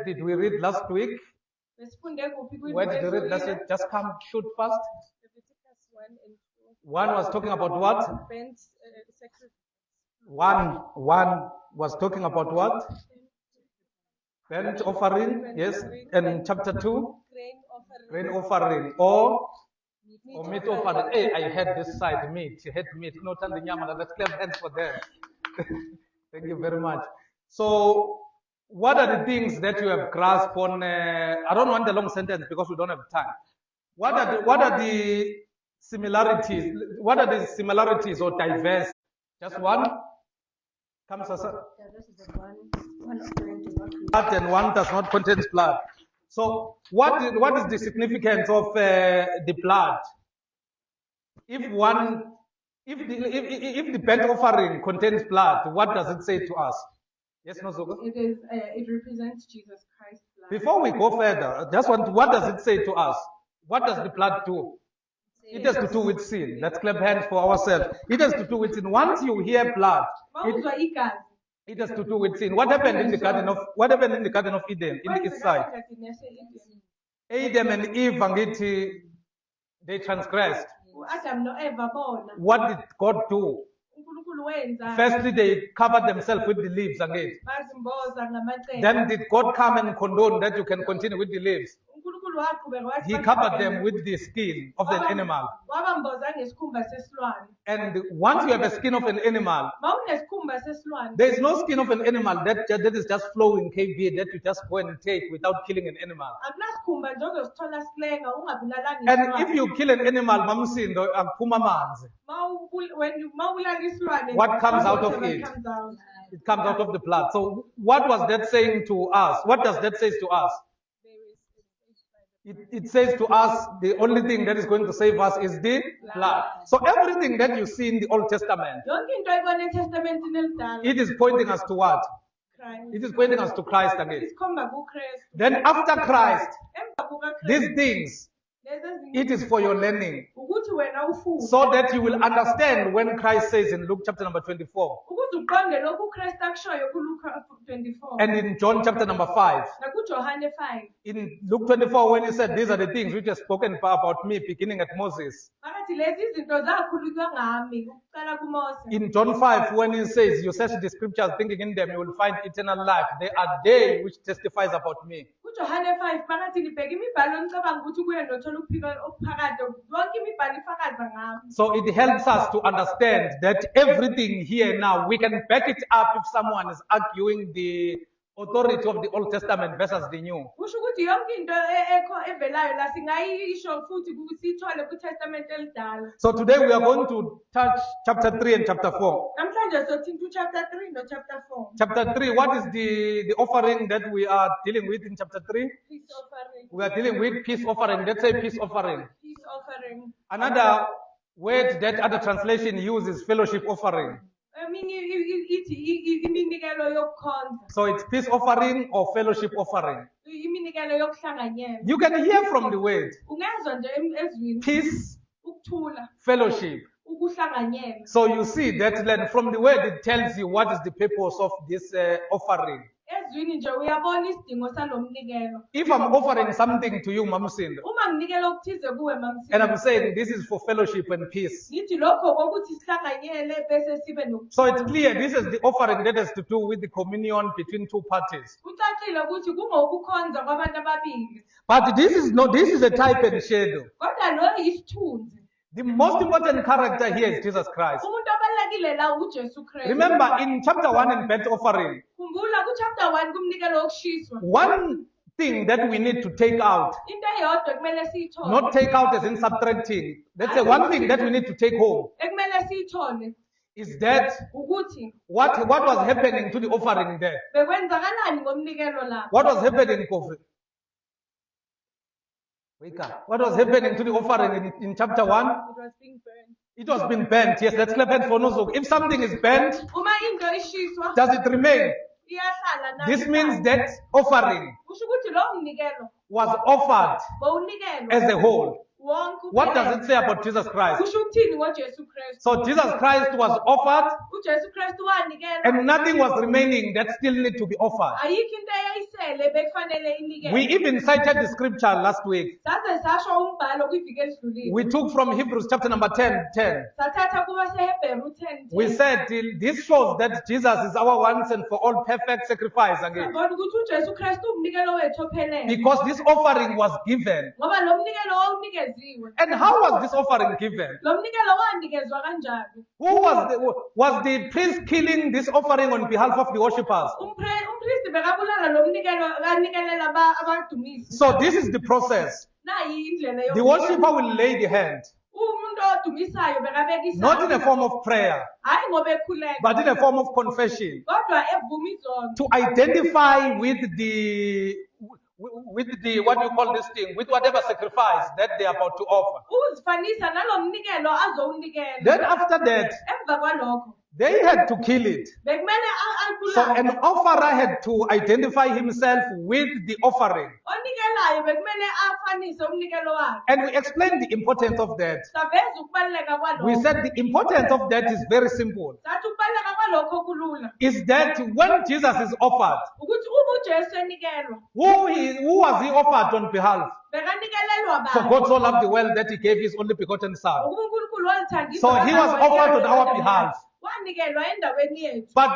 did we read last week? Where did we read last week? Just come, shoot fast. Leviticus 1 and 2. One was talking about what? Burnt sacrifice. One was talking about what? Burnt offering, yes. And in chapter 2, Grain offering. grain offering or meat offering. Hey, I had this side meat. You had meat. No, let's clap hands for them. Thank you very much. So, what are the things that you have grasped on? I don't want a long sentence because we don't have time. What are the similarities? What are the similarities or diverse? Just one. Come, Sasa. Blood and one does not contain blood. So, what is the significance of the blood? If the burnt offering contains blood, what does it say to us? Yes, no, Zogo? It represents Jesus Christ's blood. Before we go further, what does it say to us? What does the blood do? It has to do with sin. Let's clap hands for ourselves. It has to do with sin. Once you hear blood, it has to do with sin. What happened in the Garden of Eden in the east side? Adam and Eve, they transgressed. What did God do? Firstly, they covered themselves with the leaves again. Then did God come and condone that you can continue with the leaves? He covered them with the skin of an animal. And once you have a skin of an animal, there is no skin of an animal that is just flowing KB that you just go and take without killing an animal. And if you kill an animal, what comes out of it? It comes out of the blood. So what was that saying to us? What does that say to us? It says to us, the only thing that is going to save us is the blood. So everything that you see in the Old Testament, it is pointing us to what? It is pointing us to Christ again. Then after Christ, these things, it is for your learning, so that you will understand when Christ says in Luke chapter number 24, and in John chapter number 5, in Luke 24 when he said these are the things which are spoken about me beginning at Moses. In John 5 when he says you search the scriptures thinking in them you will find eternal life, they are they which testifies about me. So it helps us to understand that everything here now, we can back it up if someone is arguing the authority of the Old Testament versus the New. So today we are going to touch chapter 3 and chapter 4. Chapter 3, what is the offering that we are dealing with in chapter 3? Peace offering. We are dealing with peace offering. Let's say peace offering. Peace offering. Another word that other translation uses fellowship offering. So it's peace offering or fellowship offering. You can hear from the word peace, fellowship. So you see that then from the word it tells you what is the purpose of this offering. If I'm offering something to you, Mamsindo, and I'm saying this is for fellowship and peace, so it's clear this is the offering that has to do with the communion between two parties. But this is a type and shadow. The most important character here is Jesus Christ. Remember in chapter 1 in burnt offering, one thing that we need to take out, not take out as in subtracting, let's say one thing that we need to take home is that what was happening to the offering there? What was happening, Kofi? Wake up. What was happening to the offering in chapter 1? It was being burned. It was being burnt. Yes, let's clap hands for Nozok. If something is burnt, does it remain? This means that offering was offered as a whole. Wonke What does uphelele. it say about Jesus Christ? Kusho ukuthini ngoJesu Kristu? So Jesus Christ was offered uJesu Kristu wanikelwa. and nothing was remaining that still need to be offered. Ayikho into eyayisele bekufanele inikelwe. We even cited the scripture last week. Saze sasho umbhalo kwiviki elidlulile. We took from Hebrews chapter number 10:10. Sathatha kubaseHebheru 10:10. We said this shows that Jesus is our once and for all perfect sacrifice again. Ngibona ukuthi uJesu Kristu umnikelo wethu ophelele. Because this offering was given. Ngoba lo mnikelo wawunikeziwe. And how was this offering given? Lo mnikelo wanikezwa kanjani? Who was the priest killing this offering on behalf of the worshippers? Umpristi bekabulala lo mnikelo kanikelela abadumisi. So this is the process. Nayi indlela The worshipper will lay the hand, umuntu odumisayo bekabeka isandla. not in a form of prayer, Hayi ngoba ekhuleka. but in a form of confession, Kodwa evuma izono. to identify with the what you call this thing, with whatever sacrifice that they are about to offer. Uzifanisa nalo mnikelo azowunikela. Then after that, Emva kwalokho they had to kill it. bekumele So abulale. an offerer had to identify himself with the offering. Onikelayo bekumele afanise umnikelo wakhe. And we explained the importance of that. Saveza ukubaluleka kwalokho. We said the importance of that is very simple. Sathi ukubaluleka kwalokho kulula. Is that when Jesus is offered, Ukuthi uma uJesu enikelwa, who was he offered on behalf? bekanikelelwa For bani? God so loved the world that he gave his only begotten son. Ngoba uNkulunkulu walithandisa So he was kangaka offered on our wanikelwa behalf. Wanikelwa endaweni yethu. But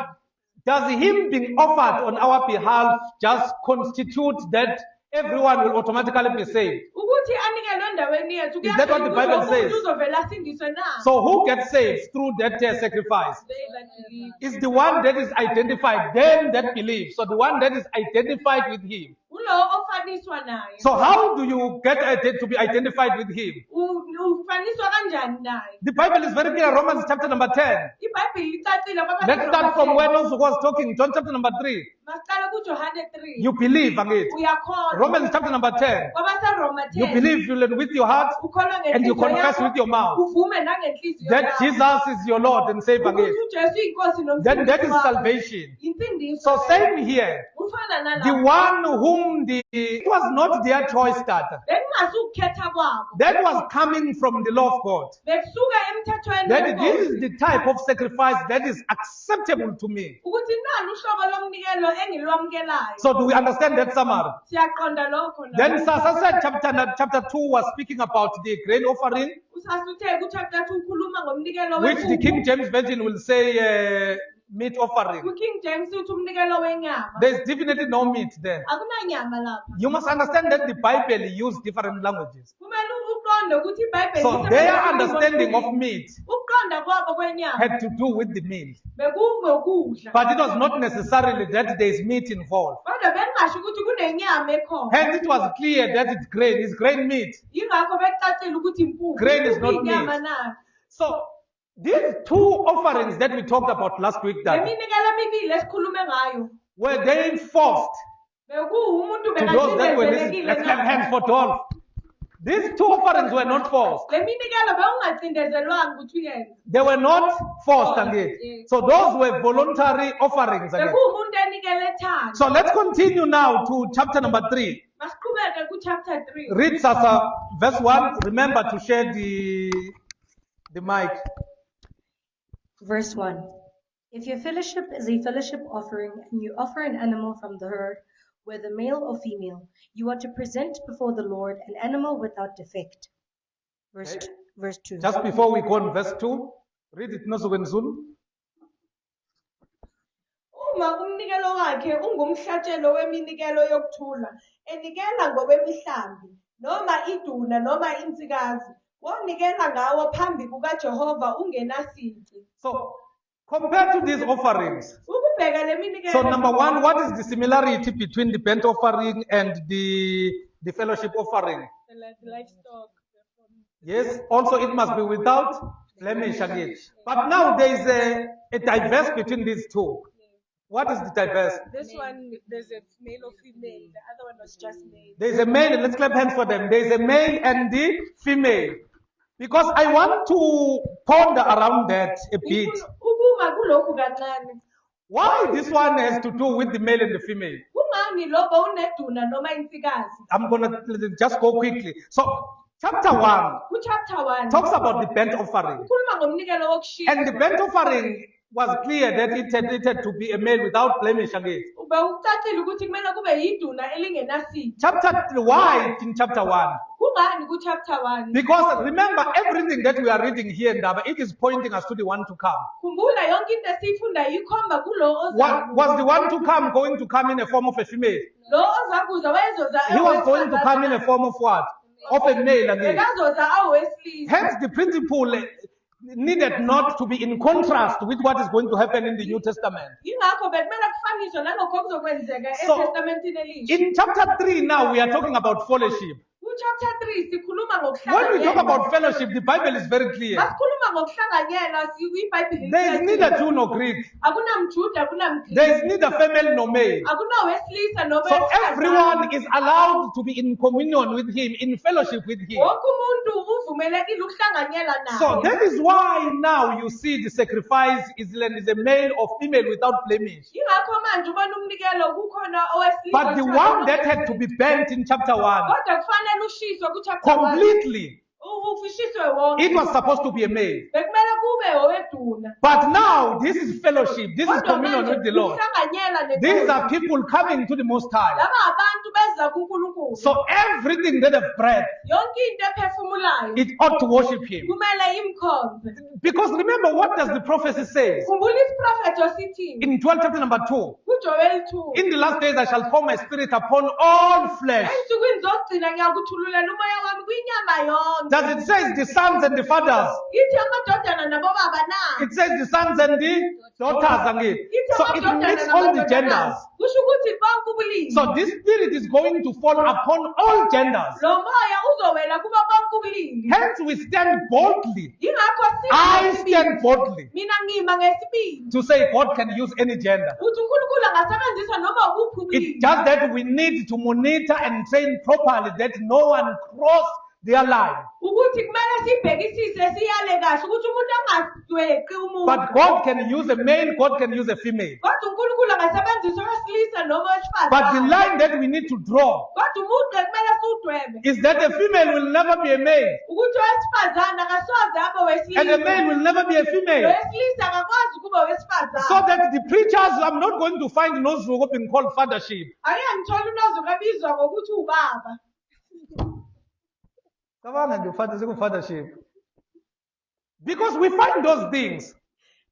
does him being offered on our behalf just constitute that everyone will automatically be saved? Ukuthi anikelwe endaweni yethu. Is that what the Bible says? Uzovela asindiswe na? So who gets saved through that sacrifice? They that believe. Is the one that is identified, them that believe. So the one that is identified with him. Ulo ofaniswa naye. So how do you get to be identified with him? Ufaniswa kanjani naye? The Bible is very clear, Romans chapter number 10. iBhayibheli licacile ngoba Let's start from where Nonso was talking, John chapter number 3. Masiqale kuJohane 3. You believe again. Uyakholwa. Romans chapter number 10. Ngoba seRoma 10. You believe with your heart Ukholwa and you ngenhliziyo confess yakho, with your mouth uvume nangenhliziyo that yakho. Jesus is your Lord and Savior Ukuthi again. uJesu inkosi Then that is nomsindisi wakho. salvation. Insindiso. So same here. Ufana The nalapho. one whom it was not their choice starter. Bekungasukukhetha kwabo. That was coming from the law of God. Bekusuka emthethweni That wenkosi. this is the type of sacrifice that is acceptable to me. Ukuthi nani uhlobo lomnikelo engilwamukelayo. So do we understand that summary? Siyaqonda lokho la. Then Sasa chapter 2 was speaking about the grain offering, Usasuthe kuchapter 2 ukhuluma ngomnikelo which the wenkukhu. King James Version will say meat offering. Ku-King James uthi umnikelo wenyama. There's definitely no meat there. Akunanyama lapha. You must understand that the Bible used different languages. Kumele uqonde ukuthi iBhayibheli So isebenzisa their ulimi understanding of oluningi. meat Ukuqonda kwabo kwenyama had to do with the meal. bekungokudla. But it was not necessarily that there is meat involved. Kodwa bekungasho ukuthi kunenyama ekhona. Hence it was clear that it's grain meat. Yingakho bekucacile ukuthi impuphu. Grain is not inyama meat. na. So these two offerings that we talked about last week, Le that minikelo emibili esikhulume ngayo. were they enforced Bekuwumuntu to those that were listening? bekacindezelekile Let's clap na. hands for Dolph. These two offerings were not forced. Le minikelo bekungacindezelwanga ukuthi uyenze. They were not forced again. So those were voluntary offerings again. Bekuwumuntu enikele thanda. So let's continue now to chapter number 3. Masiqhubeke ku-chapter 3. Read Sasa, verse 1. Remember to share the mic. Verse 1. If your fellowship is a fellowship offering, and you offer an animal from the herd, whether male or female, you are to present before the Lord an animal without defect. Verse 2. Just before we go on verse 2, read it Nozuwenzulu. Uma umnikelo wakhe ungumhlatshelo weminikelo yokuthula, enikela ngokwemihlambi, noma iduna noma insikazi, wonikela ngawo phambi kukaJehova ungenasici. So, compared to these offerings, Ukubheka le minikelo. so number 1, what is the similarity between the burnt offering and the fellowship offering? The livestock. Yes, also it must be without blemish again. But now there is a diverse between these two. What is the diverse? This one, there's a male or female. The other one was just male. There is a male, let's clap hands for them. There is a male and the female. Because I want to ponder around that a bit. Ukuma kulokhu kancane. Why this one has to do with the male and the female? Kungani lokho uneduna noma insikazi? I'm going to just go quickly. So, Chapter 1 Ku-chapter 1 talks about the burnt offering. ukhuluma ngomnikelo wokushisa. And the burnt offering was clear that it had to be a male without blemish again. Bewucacile ukuthi kumele kube yiduna elingenasici. Why in chapter 1? Kungani ku-chapter 1? Because remember, everything that we are reading here in Ndaba, it is pointing us to the one to come. Khumbula yonke into esiyifundayo ikhomba kulo Was the one to come going to come in a form of a female? lo ozakuza wayezoza He was going to come in a form of what? Of a male again. bekazoza awesilisa. Hence, the principle needed not to be in contrast with what is going to happen in the New Testament. Yingakho bekumele kufaniswe nalokho okuzokwenzeka So, eTestamentini Elisha. in chapter 3 now, we are talking about fellowship. Ku-chapter 3 sikhuluma When we talk ngokuhlanganyela. about fellowship, the Bible is very clear. Masikhuluma ngokuhlanganyela iBhayibheli There is neither Jew nor Greek. akunamjuda akunamGrikhi. There is neither female nor male. Akunawesilisa noma So wesifazane. everyone is allowed to be in communion with him, in fellowship with him. Wonke umuntu uvumelekile ukuhlanganyela naye. So that is why now you see the sacrifice is a male or female without blemish. Yingakho manje ubona umnikelo kukhona owesilisa. But the one that had to be burnt in chapter 1, Kodwa kufanele ushiswe ku-chapter 1. completely, Ufishiswe wonke. it was supposed to be a male. Bekumele kube oweduna. But now this is fellowship, this is Kodwa communion manje with the Lord. ukuhlanganyela These neNkosi. are people coming to the Most High. Laba abantu beza kuNkulunkulu. So everything that have breath, Yonke into ephefumulayo it ought to worship him. kumele imkhonze. Because remember, what does the prophecy say? Khumbula isiprofethi osithini In 12 chapter number 2, kuJoel 2. in the last days I shall pour my spirit upon all flesh. Ensukwini zokugcina ngiyakuthululela umoya wami kwinyama yonke. Does it say the sons and the fathers? Ithi amadodana nabobaba na. It says the sons and the daughters again. Ithi So it amadodana makes all the namadodakazi. genders. Kusho ukuthi bonke ubulili. So this spirit is going to fall upon all genders. Lo moya uzowela kubo bonke ubulili. Hence we stand boldly. Yingakho I stand boldly mina ngima ngesibindi. to say God can use any gender. Uthi uNkulunkulu angasebenzisa noma ukuphi ubulili. It's just that we need to monitor and train properly that no one cross their line. Ukuthi kumele sibhekisise siyale kahle ukuthi umuntu angasweqi umuntu. But God can use a male, God can use a female. Kodwa uNkulunkulu angasebenzisa owesilisa noma owesifazane. But the line that we need to draw Kodwa umugqa kumele siwudwebe. is that a female will never be a male Ukuthi owesifazane akasoze abe owesilisa. and a male will never be a female. Owesilisa akakwazi ukuba owesifazane. So that the preachers, I'm not going to find those who have been called fathership. Ake ngithola unozuka ebizwa ngokuthi ubaba. Fathership. Because we find those things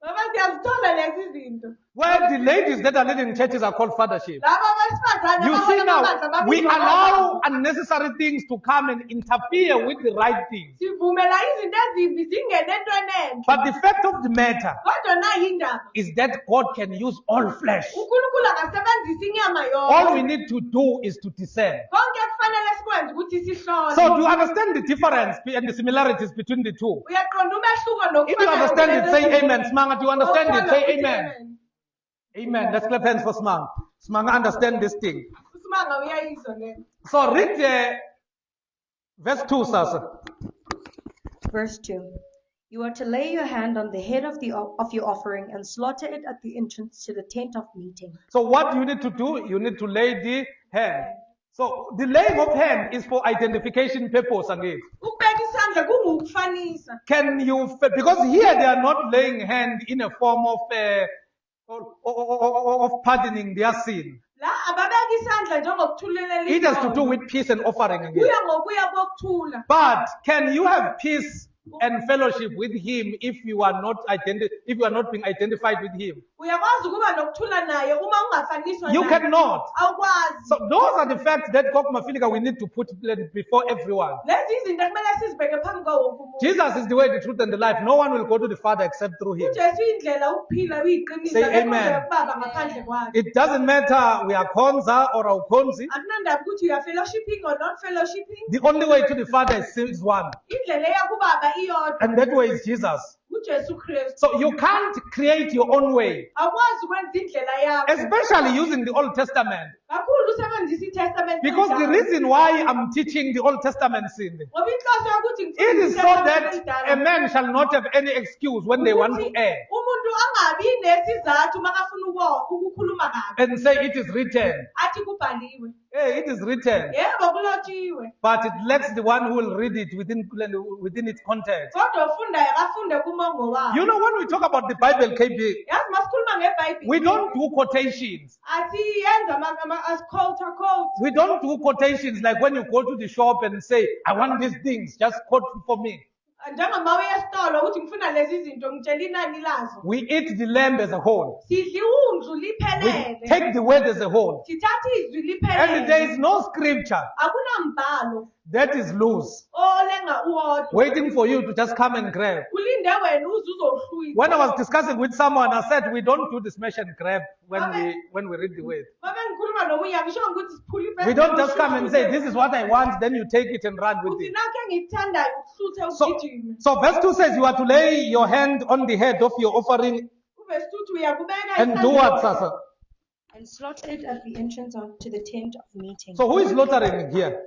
Ngoba siyazithola lezi zinto. where the ladies that are leading churches are called fathership. Laba abesifazane You see abahola now, amabandla we babizwa allow unnecessary things to come and interfere with the right things. sivumela izinto ezimbi zingene entweni enhle. But the fact of the matter Kodwa nayi indaba. is that God can use all flesh. uNkulunkulu angasebenzisa inyama All we yonke. need to do is to discern. Konke kufanele sikwenze ukuthi sihlole. So do you understand the difference and the similarities between the two? Uyaqonda umehluko If you understand it, say amen. Smanga, do you understand it? Say amen. Amen. Let's clap hands for Smanga. Smanga understand this thing. Usimanga uyayizwa le. So read verse 2, Sasa. Verse 2. You are to lay your hand on the head of your offering and slaughter it at the entrance to the tent of meeting. So what you need to do, you need to lay the hand. So the laying of hand is for identification purpose again. Ukubeka isandla kungukufanisa. Can you, because here they are not laying hand in a form of pardoning their sin. La ababeka isandla njengokuthulelela It has to do izono. with peace and offering again. Kuya ngokuya kokuthula. But can you have peace and fellowship with him if you are not being identified with him? Uyakwazi ukuba nokuthula naye uma ungafaniswa You naye. cannot. Awukwazi. So those are the facts that Mafilika we need to put before everyone. Lezi izinto kumele sizibheke phambi kwawo wonke umuntu. Jesus is the way, the truth, and the life. No one will go to the Father except through him. uJesu indlela ukuphila uyiqiniso Say akekho amen. ozaya kubaba ngaphandle kwakhe. It doesn't matter we are Konza or Aukonzi. Akunandaba ukuthi you are fellowshipping or not fellowshipping. The only way to the Father is one. Indlela eya kubaba iyodwa. And that way is Jesus. uJesu Kristu. So you can't create your own way, Awukwazi ukwenza indlela yakho. especially using the Old Testament. Kakhulu usebenzisa iTestament. Because the reason why I'm teaching the Old Testament sin, Ngoba inhloso yokuthi it is so ngifundise that iTestament a man shall not have any excuse when they want to err. umuntu angabi aphinde isizathu makafuna ukukhuluma kabi and say it is written. athi kubhaliwe. Hey, it is written. Yebo kulotshiwe. But it lacks the one who will read it within its context. Kodwa ofundayo akafunde kumongo wawo. You know, when we talk about the Bible, KB, Yazi masikhuluma ngeBhayibheli. we don't do quotations. Asiyenza quote. We don't do quotations like when you go to the shop and say, I want these things, just quote for me. Njengama uya esitolo uthi ngifuna lezi zinto ngitshela inani lazo. We eat the lamb as a whole. Sidla iwundlu We liphelele. take the word as a whole. Sithatha izwi And there liphelele. is no scripture Akunambhalo that is loose, olenga uwodwa. waiting for you to just come and grab. Ulinde wena uze uzohlwitha. When I was discussing with someone, I said, we don't do the smash and grab when we read the word. Mama ngikhuluma nomunye ngisho ukuthi siphula ifesi. We don't just come and say, this is what I want, then you take it and run with Uthi it. nakho engikuthandayo ukuhluthe So, ugijime. so verse 2 says you are to lay your hand on the head of your offering Uvesi 2 uyakubeka and do what, Sasa? And slaughter it at the entrance to the tent of meeting. So who is slaughtering here?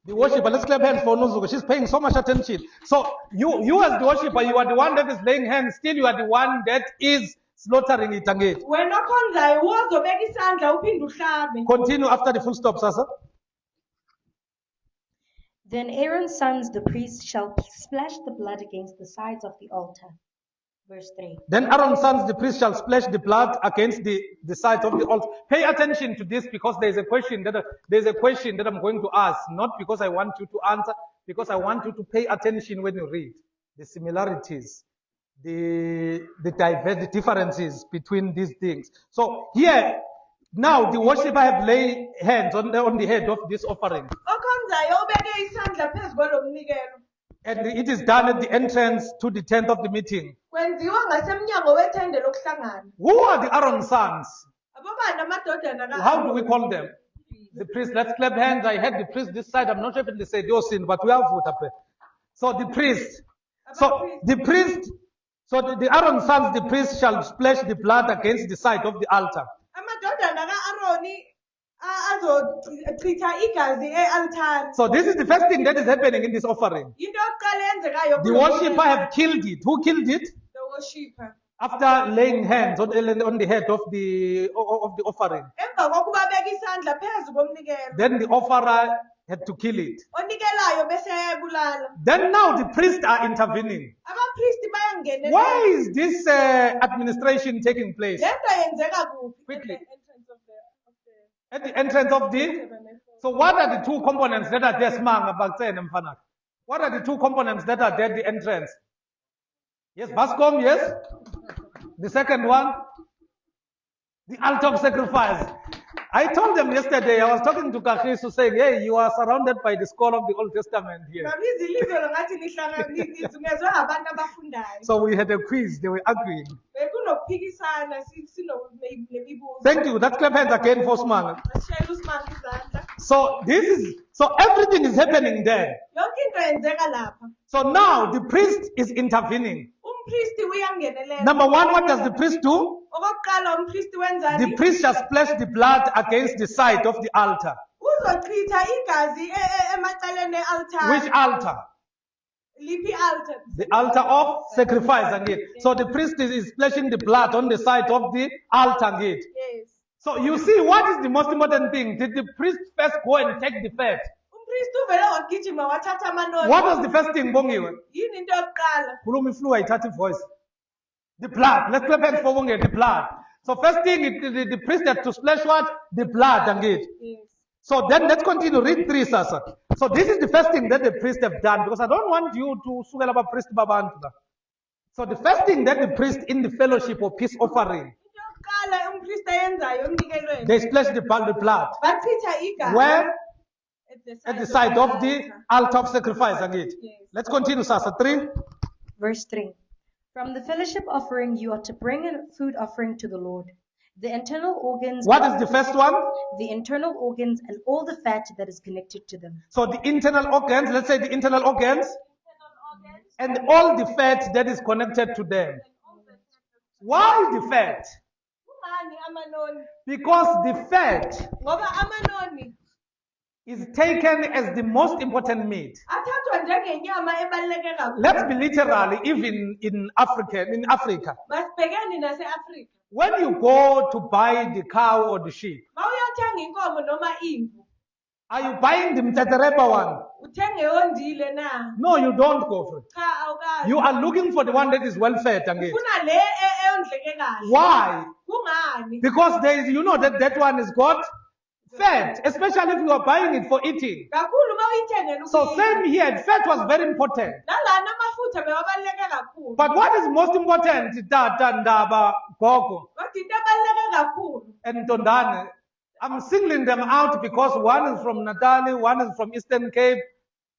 The worshipper. Let's clap hands for Nuzuko. She's paying so much attention. So you as the worshipper, you are the one that is laying hands. Still, you are the one that is slaughtering it again. Wena okhonzayo uzobeka isandla uphinde uhlabe. Continue after the full stop, Sasa. Then Aaron's sons, the priests, shall splash the blood against the sides of the altar. Verse 3. Then Aaron's sons, the priest, shall splash the blood against the sides of the altar. Pay attention to this because there is a question that I'm going to ask, not because I want you to answer, because I want you to pay attention when you read the similarities, the differences between these things. So here, now the worshipper have laid hands on the head of this offering. Okhonzayo ubeke isandla phezu kwalomnikelo. And it is done at the entrance to the tent of the meeting. Kwenziwa ngasemnyango wethende lokuhlangana. Who are the Aaron sons? Abobani amadodana How do we call them? The priest. Let's clap hands. I had the priest this side. I'm not sure if they said your sin, but we have vote up. So the priest. So the priest. So the Aaron sons, the priest shall splash the blood against the side of the altar. Amadodana kaAroni azochitha igazi e-altar. So this is the first thing that is happening in this offering. Into yokuqala eyenzekayo The worshipper have killed it. Who killed it? the worshipper. After laying hands on the head of the offering. Emva kokuba beka isandla phezu komnikelo. Then the offerer had to kill it. Onikelayo bese eyabulala. Then now the priests are intervening. Abapristi bayangenelela. Why is this administration taking place? Lento yenzeka kuphi? Quickly. At the entrance of At the entrance of the. tabernacle. So what are the two components that are there? What are the two components that are there at the entrance? Yes, Bascom, yes. The second one, the altar of sacrifice. I told them yesterday, I was talking to Kakrisu saying, hey, you are surrounded by the scroll of the Old Testament here. Ngabizi ilizwe ngathi lizungezwe ngabantu abafundayo. So we had a quiz, they were arguing. Bekunokuphikisana nemibuzo. Thank you. Let's clap hands again for Smang. Asishayela uSimanga izandla. So everything is happening there. Yonke into yenzeka lapha. So now the priest is intervening. Umpristi uyangenelela. Number one, what does the priest do? Okokuqala umpristi wenzani? The priest shall splash the blood against the side of the altar. Uzochitha igazi emaceleni e-altar. Which altar? Liphi altar? The altar of sacrifice again. So the priest is splashing the blood on the side of the altar again. Yes. So you see, what is the most important thing? Did the priest first go and take the fat? Umpristi uvele wagijima wathatha amanoni. What was the first thing, Bongiwe? Yini into yokuqala? Kulumi flew a voice. The blood. Let's clap hands for Bongiwe, the blood. So first thing, the priest had to splash what? The blood again. Yes. So then let's continue. Read 3, Sasa. So this is the first thing that the priest have done, because I don't want you to sugalaba priest babantula. So the first thing that the priest in the fellowship or peace offering, Into yokuqala umpristi ayenzayo emnikelweni. they splash the blood. Bachitha igazi. Where? At At the side of the altar of sacrifice again. Yes. Let's continue, Sasa. 3. Verse 3. From the fellowship offering, you are to bring a food offering to the Lord. The internal organs. What is the first one? The internal organs and all the fat that is connected to them. So the internal organs, let's say the internal organs, and all the fat that is connected to them. Why the fat? Kungani amanoni? Because the fat Ngoba amanoni is taken as the most important meat. athathwa Siyithatha njengenyama ebaluleke kakhulu. Let's be literal, even in Africa. Masibhekeni nase-Afrika. When you go to buy the cow or the sheep, Mawuyothenga inkomo noma imvu, are you buying the mteterepa one? uthenge eyondile na? No, you don't go for it. Cha, awukazi. You are looking for the one that is well fed. Angithi. Ufuna le eyondleke kahle. Why? Kungani? Because there is, you know that one is got fat, especially if you are buying it for eating. Kakhulu mawuyithengela So ukuyidla. same here, fat was very important. Nalana amafutha bewabaluleke kakhulu. But what is most important, Tata Ndaba, Gogo, Kodwa into ebaluleke kakhulu. and Tondane, I'm singling them out because one is from Natali, one is from Eastern Cape,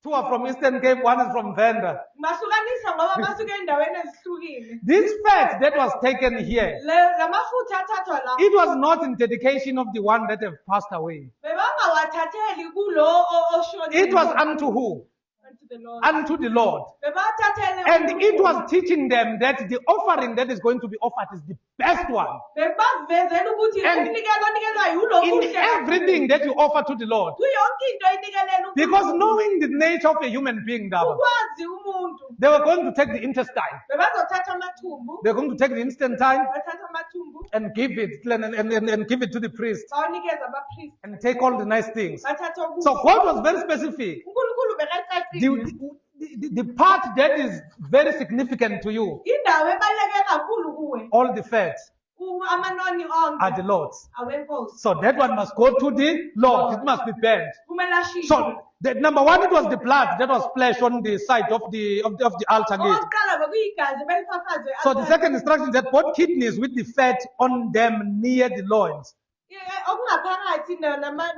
two are from Eastern Cape, one is from Venda. Mahlukanisa ngoba basuke endaweni ezihlukile. This fat that was taken here, La mafutha athathwa la. it was not in dedication of the one that have passed away. Bebangawathatheli kulo oshonile. It was unto who? Unto the Lord. Unto the Lord. Bebawathathele And it was teaching them that the offering that is going to be offered is the best one. bebavezela ukuthi And umnikelo onikelwayo ulo In everything that you offer to the Lord. kuyonke into oyinikelela Because knowing the nature of a human being, Daba, ukwazi umuntu they were going to take the intestine. bebazothatha amathumbu They're going to take the intestine bathatha amathumbu and give it and give it to the priest bawanikeza abapriest and take all the nice things. bathatha ukudla. So God was very specific. uNkulunkulu The, bekacacile the part that is very significant to you, indawo ebaluleke kakhulu kuwe all the fat amanoni are the onke Lord's. awenkosi So that one must go to the Lord. It must be burnt. kumele ashiywe. So the number one, it was the blood that was splashed on the side of the altar gate. okokuqala bekuyigazi belifafazwe So the second instruction is that both kidneys with the fat on them near the loins. okungaphakathi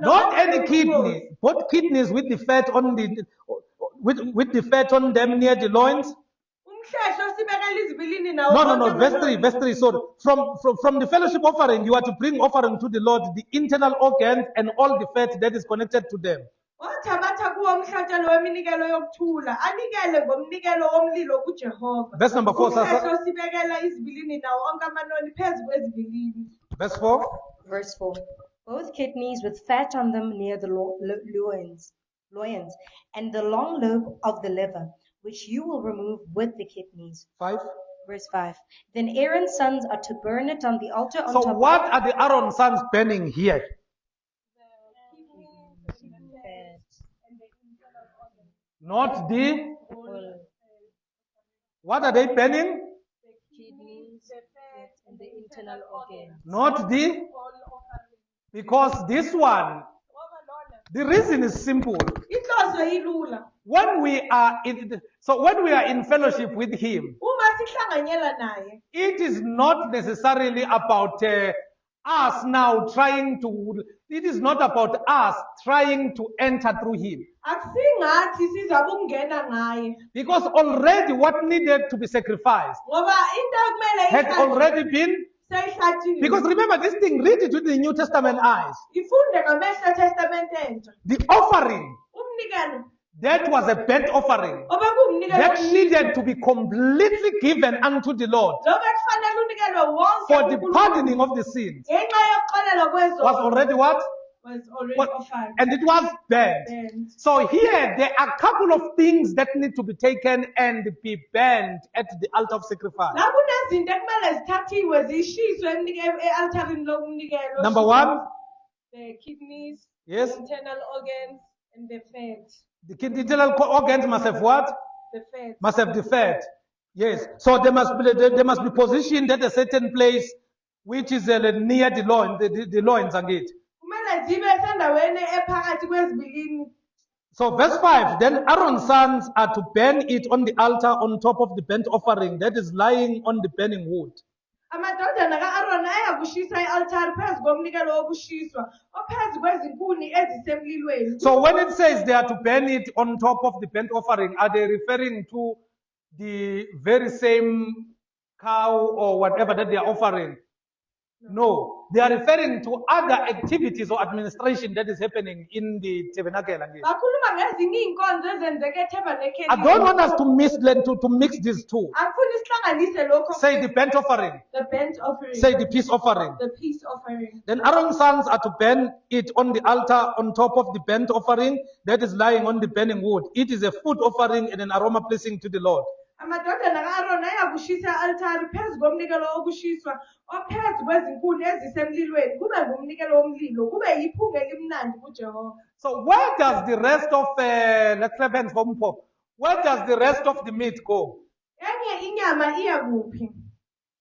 Not any kidney, both kidneys with the fat on the with the fat on them near the loins. umhlehlo sibekela izibilini nawo No. Verse 3. So from the fellowship offering, you are to bring offering to the Lord the internal organs and all the fat that is connected to them. wathabatha kuwo umhlatshelo weminikelo yokuthula anikele ngomnikelo womlilo kuJehova. Verse number 4. Umhlehlo sibekela izibilini nawo onke amanoni phezu kwezibilini. Verse 4. Verse 4. Both kidneys with fat on them near the loins, and the long lobe of the liver, which you will remove with the kidneys. 5. Verse 5. Then Aaron's sons are to burn it on the altar on So top what are the Aaron sons burning here? Not the. What are they burning? kidneys and the internal organs. Not the. Because this one, the reason is simple. Inhloso ilula. When we are in fellowship with Him, Uma sihlanganyela naye, it is not necessarily about us now trying to. It is not about us trying to enter through Him. akusingathi sizabe ukungena ngaye. Because already what needed to be sacrificed Ngoba into ekumele had ihlatshwe already been. seyihlatshile. Because remember this thing, read it with the New Testament eyes. Ifunde ngamehlo testamente entsha. The offering, Umnikelo that was a burnt offering, obekuwumnikelo that needed to be completely given unto the Lord lo bekufanele unikelwe wonke for the kuNkulunkulu. pardoning of the sins. Ngenxa yokuxolelwa kwezono Was already what? was already What? offered. And it was burnt. Burnt. So here there are a couple of things that need to be taken and be burnt at the altar of sacrifice. La kunezinto ekumele zithathiwe zishiswe e-altarini lokunikelo. Number one, The kidneys, yes, the internal organs, and the fat. the internal organs must have what? The fat. Must have the fat. Yes. So they must be positioned at a certain place, which is near the loin, the loins and it. Kumele zibe sendaweni ephakathi kwezibilini. So verse 5, then Aaron's sons are to burn it on the altar on top of the burnt offering that is lying on the burning wood. Amadodana ka-Aroni ayakushisa i-altari phezu komnikelo wokushiswa ophezu kwezinkuni ezisemlilweni. So when it says they are to burn it on top of the burnt offering, are they referring to the very same cow or whatever that they are offering? No, they are referring to other activities or administration that is happening in the tabernacle. Bakhuluma ngezinye iy'nkonzo ezenzeka etabernacle. I don't want us to mix these two. Angifuni sihlanganise lokho. Say the burnt offering. The burnt offering. Say the peace offering. The peace offering. Then Aaron's sons are to burn it on the altar on top of the burnt offering that is lying on the burning wood. It is a food offering and an aroma pleasing to the Lord. Amadodana ka-Aroni ayakushisa i-altari phezu komnikelo wokushiswa ophezu kwezinkuni ezisemlilweni kube ngumnikelo womlilo kube yiphunga elimnandi kuJehova. So where does the rest of let's clap hands for Mpho. Where does the rest of the meat go? Enye inyama iya kuphi?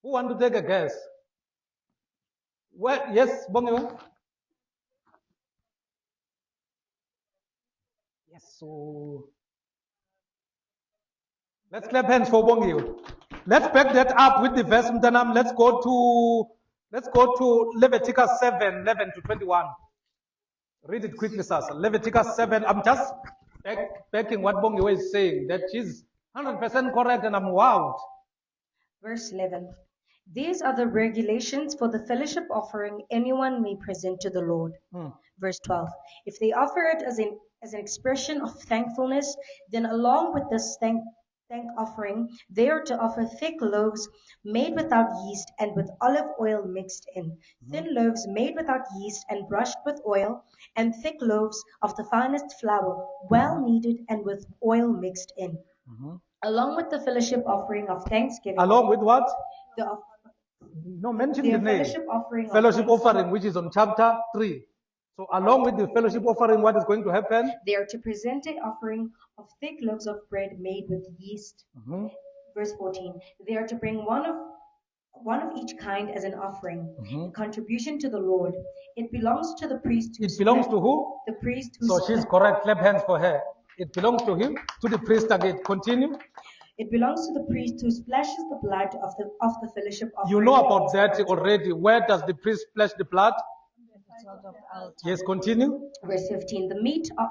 Who want to take a guess? Where, yes, Bongiwe? Yes, so let's clap hands for Bongiwe. Let's back that up with the verse Mtanam. Let's go to Leviticus 7, 11 to 21. Read it quickly, Sasa. Leviticus 7. I'm just backing what Bongiwe is saying, that she's 100% correct, and I'm wowed. Verse 11. These are the regulations for the fellowship offering anyone may present to the Lord. Verse 12. If they offer it as an expression of thankfulness, then along with this thank offering, they are to offer thick loaves made without yeast and with olive oil mixed in, thin loaves made without yeast and brushed with oil, and thick loaves of the finest flour, well kneaded and with oil mixed in. Along with the fellowship offering of thanksgiving. Along with what? No, mention the name. Fellowship offering. Fellowship offering, which is on chapter 3. So along with the fellowship offering, what is going to happen? They are to present an offering of thick loaves of bread made with yeast. Verse 14. They are to bring one of each kind as an offering, a contribution to the Lord. It belongs to the priest. It belongs to who? The priest. So she's correct. Clap hands for her. It belongs to him, to the priest again. Continue. It belongs to the priest who splashes the blood of the fellowship offering. You know about that already. Where does the priest splash the blood? Yes, continue. Verse 15. The meat of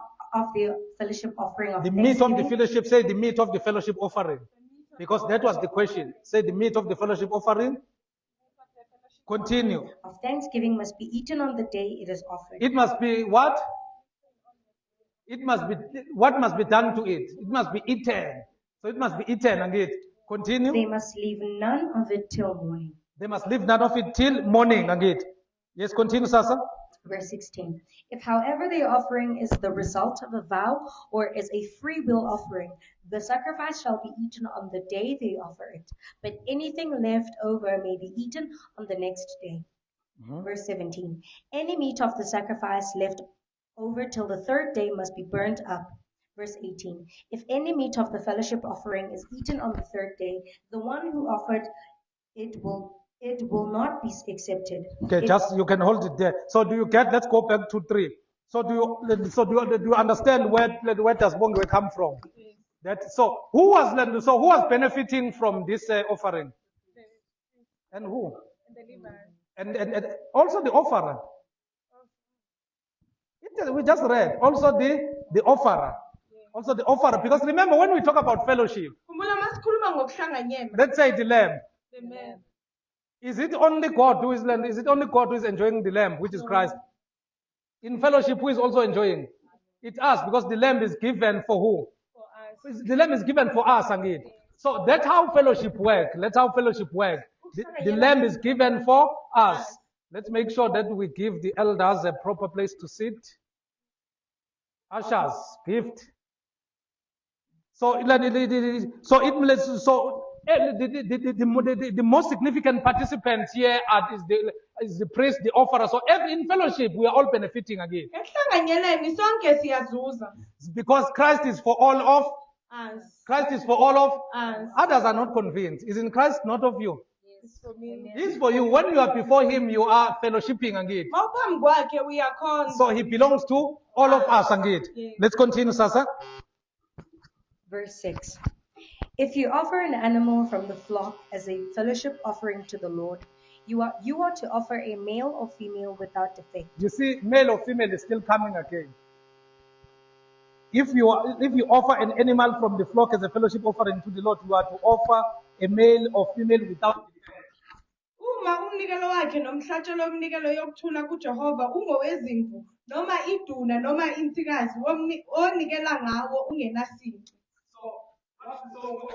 the fellowship offering of the meat of the fellowship. Say the meat of the fellowship offering. Because that was the question. Say the meat of the fellowship offering. Continue. Of thanksgiving must be eaten on the day it is offered. It must be what? It must be, what must be done to it? It must be eaten. So it must be eaten and it. Continue. They must leave none of it till morning. They must leave none of it till morning and it. Yes, continue, Sasa. Verse 16. If however the offering is the result of a vow or is a free will offering, the sacrifice shall be eaten on the day they offer it. But anything left over may be eaten on the next day. Verse 17. Any meat of the sacrifice left over till the third day must be burnt up. Verse 18. If any meat of the fellowship offering is eaten on the third day, the one who offered it will not be accepted. Okay, you can hold it there. So do you get? Let's go back to 3. So do you understand where does Bongiwe come from? So who was benefiting from this offering? And who? And also the offerer. We just read also the offerer. Also the offerer, because remember when we talk about fellowship, let's say the lamb. Is it only God who is enjoying the lamb, which is Christ? In fellowship, who is also enjoying? It's us, because the lamb is given for who? For us. The lamb is given for us, again. So that's how fellowship works. The lamb is given for us. Let's make sure that we give the elders a proper place to sit. Ushers, gift. The most significant participants here is the priest, the offerer. So in fellowship, we are all benefiting again. Because Christ is for all of us. Christ is for all of us. Others are not convinced. Is in Christ not of you? It's for me. He's for you. When you are before him, you are fellowshipping again. We are called. So he belongs to all of us again. Yes. Let's continue, Sasa. Verse 6. If you offer an animal from the flock as a fellowship offering to the Lord, you are to offer a male or female without defect. You see, male or female is still coming again. If you offer an animal from the flock as a fellowship offering to the Lord, you are to offer a male or female without defect. Ngoba umnikelo wakhe nomhlatshelo womnikelo yokuthula kuJehova ungowezimvu noma iduna noma insikazi onikela ngawo ungenasici. What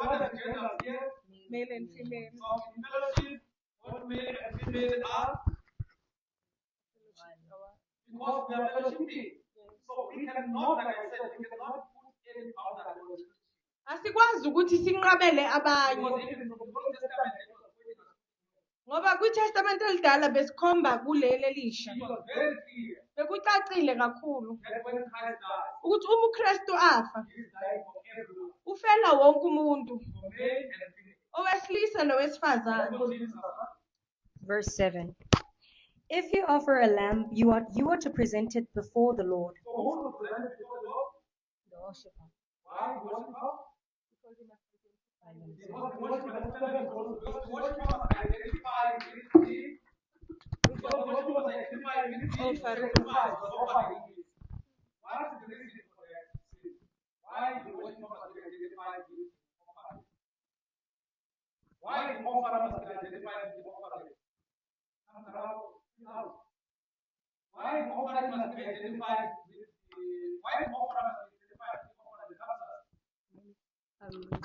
are the genders here? Male and female. So in fellowship, what male and female are? Because we are fellowshipping. So we cannot, like I said, we cannot put any boundary. Asikwazi ukuthi sinqabele abanye. Because even from the Old Testament, it was pointing us. Ngoba kwiTestament elidala besikhomba kuleli elisha. It was very clear Bekucacile kakhulu that when Christ died, ukuthi uma uKristu afa, he died for everyone, ufela wonke umuntu, for male and female. owesilisa nowesifazane. That's what Jesus said. Verse 7. If you offer a lamb, you are to present it before the Lord. So who was presented before the Lord? The worshiper. Why worshiper? Because the worshiper must identify with the offering. What is the reason for that? Why the worshiper must be identified with the offering? Why the offerer must be identified with the offering? Why the offering must be identified with the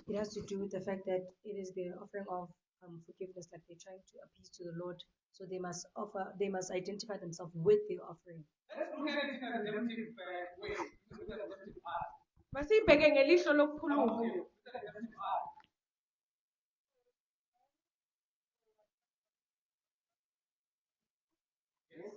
It has to do with the fact that it is the offering of forgiveness, like they're trying to appease to the Lord. So they must identify themselves with their offering. Let's look at it in a redemptive way. Look at the redemptive part. Masibheke ngelihlo lokukhuluma. Look at the redemptive part. Yes.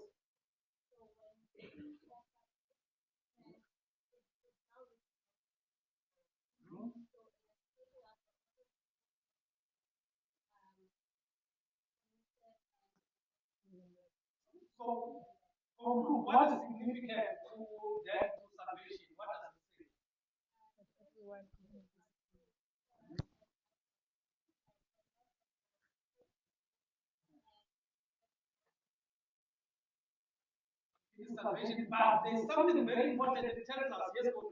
So, what is significant to that to salvation? What does it say? It is salvation, but there is something very important that tells us. Yes, God.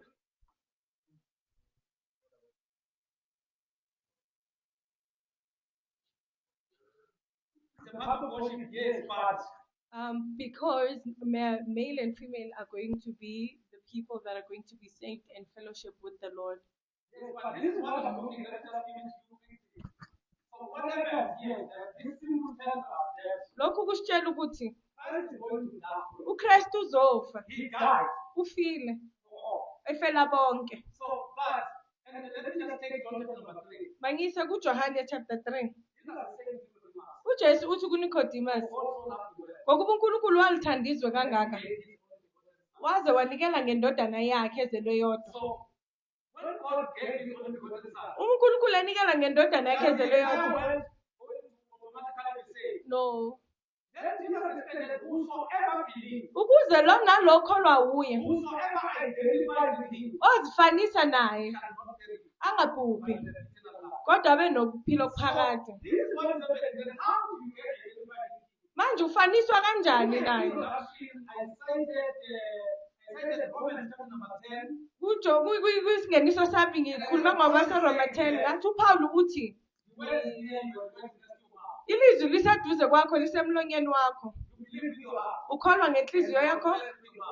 It's a part of worship, yes, but Because male and female are going to be the people that are going to be saved and fellowship with the Lord. yes, but this is what I'm looking at. Let's just give it to you quickly. So what happens here is that this symbol tells us that Lokhu kusitshela ukuthi Christ is going to die. uKristu uzofa, He died ufile, for all. efela bonke. So, but, and let me just take John chapter number 3. Mangise kuJohane chapter 3. These are the same people. uJesu uthi kuNicodemus, Also love the word. ngokuba uNkulunkulu walithanda izwe kangaka, waze wanikela ngendodana yakhe ezelwe yodwa. So, when God gave his only begotten son, uNkulunkulu enikela ngendodana yakhe ezelwe yodwa. automatically say, No. then Jesus explained that whosoever believes, Ukuze lo nalo okholwa uye, whosoever identifies with him, ozifanisa naye, cannot perish, angabhubhi, but have eternal life. kodwa abe nokuphila okuphakade. This is what is happening. Then how do you get identified with him? Manje ufaniswa kanjani naye? I cited Romans chapter number 10. Kwisingeniso sami ngikhuluma ngobaseRoma 10 ngathi uPaul uthi The word is here, you are going to rest your mouth. ilizwi liseduze kwakho lisemlonyeni wakho, You believe you are. ukholwa ngenhliziyo yakho,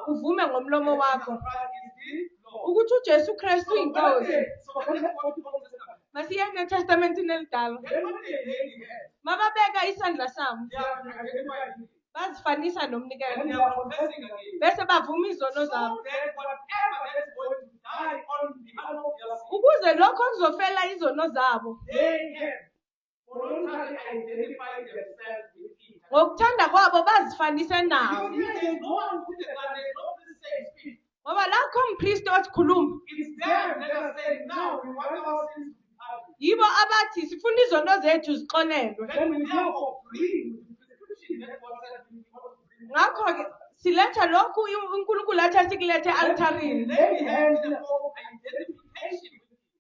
uvume ngomlomo wakho Christ is the Lord. ukuthi uJesu Kristu uyinkosi. So let's go to the Old Testament. Masiyeke eTestamentini elidala. Then what they lay in hands, Mababeka isandla sabo, they are identified with him. bazifanisa And they nomnikelo, are confessing again. bese bavuma izono So zabo. that whatever that is going to die on behalf of their sin, Ukuze lokho kuzofela izono zabo, they can voluntarily identify themselves with him. ngokuthanda kwabo bazifanise nawo. Because here there is no one who is there is no person saying speak. Ngoba lakho umpristi othi khuluma, It is them that are saying, now we want our sins to be pardoned. yibo abathi sifuna izono zethu zixolelwe. Then we therefore agree with the prescription that God said we want to bring. Ngakho-ke siletha lokhu uNkulunkulu athi asikulethe altarini. Lay hands in the form of identification with him.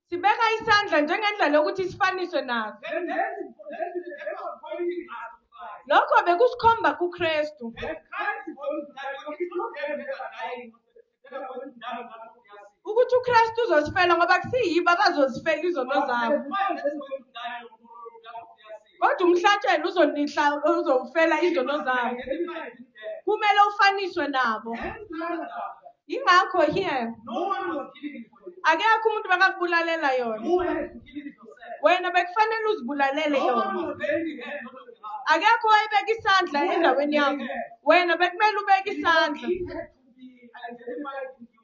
Sibeka isandla njengendlela yokuthi sifaniswe nazo. Then that is the pointing us to Christ. Lokho bekusikhomba kuKristu. That Christ is going to die. Because it's not them that are dying, that are going to die on behalf of their sin. Ukuthi uKristu uzosifela ngoba kusiyibo abazozifela izono But zabo. the one that's going to die on behalf of their sin. Kodwa umhlatshelo uzofela izono zabo. Kumele ufaniswe nabo. Ingakho here akekho umuntu bakakubulalela yona. Wena bekufanele uzibulalele yona. Akekho wayebeka isandla endaweni yakho. Wena bekumele ubeke isandla.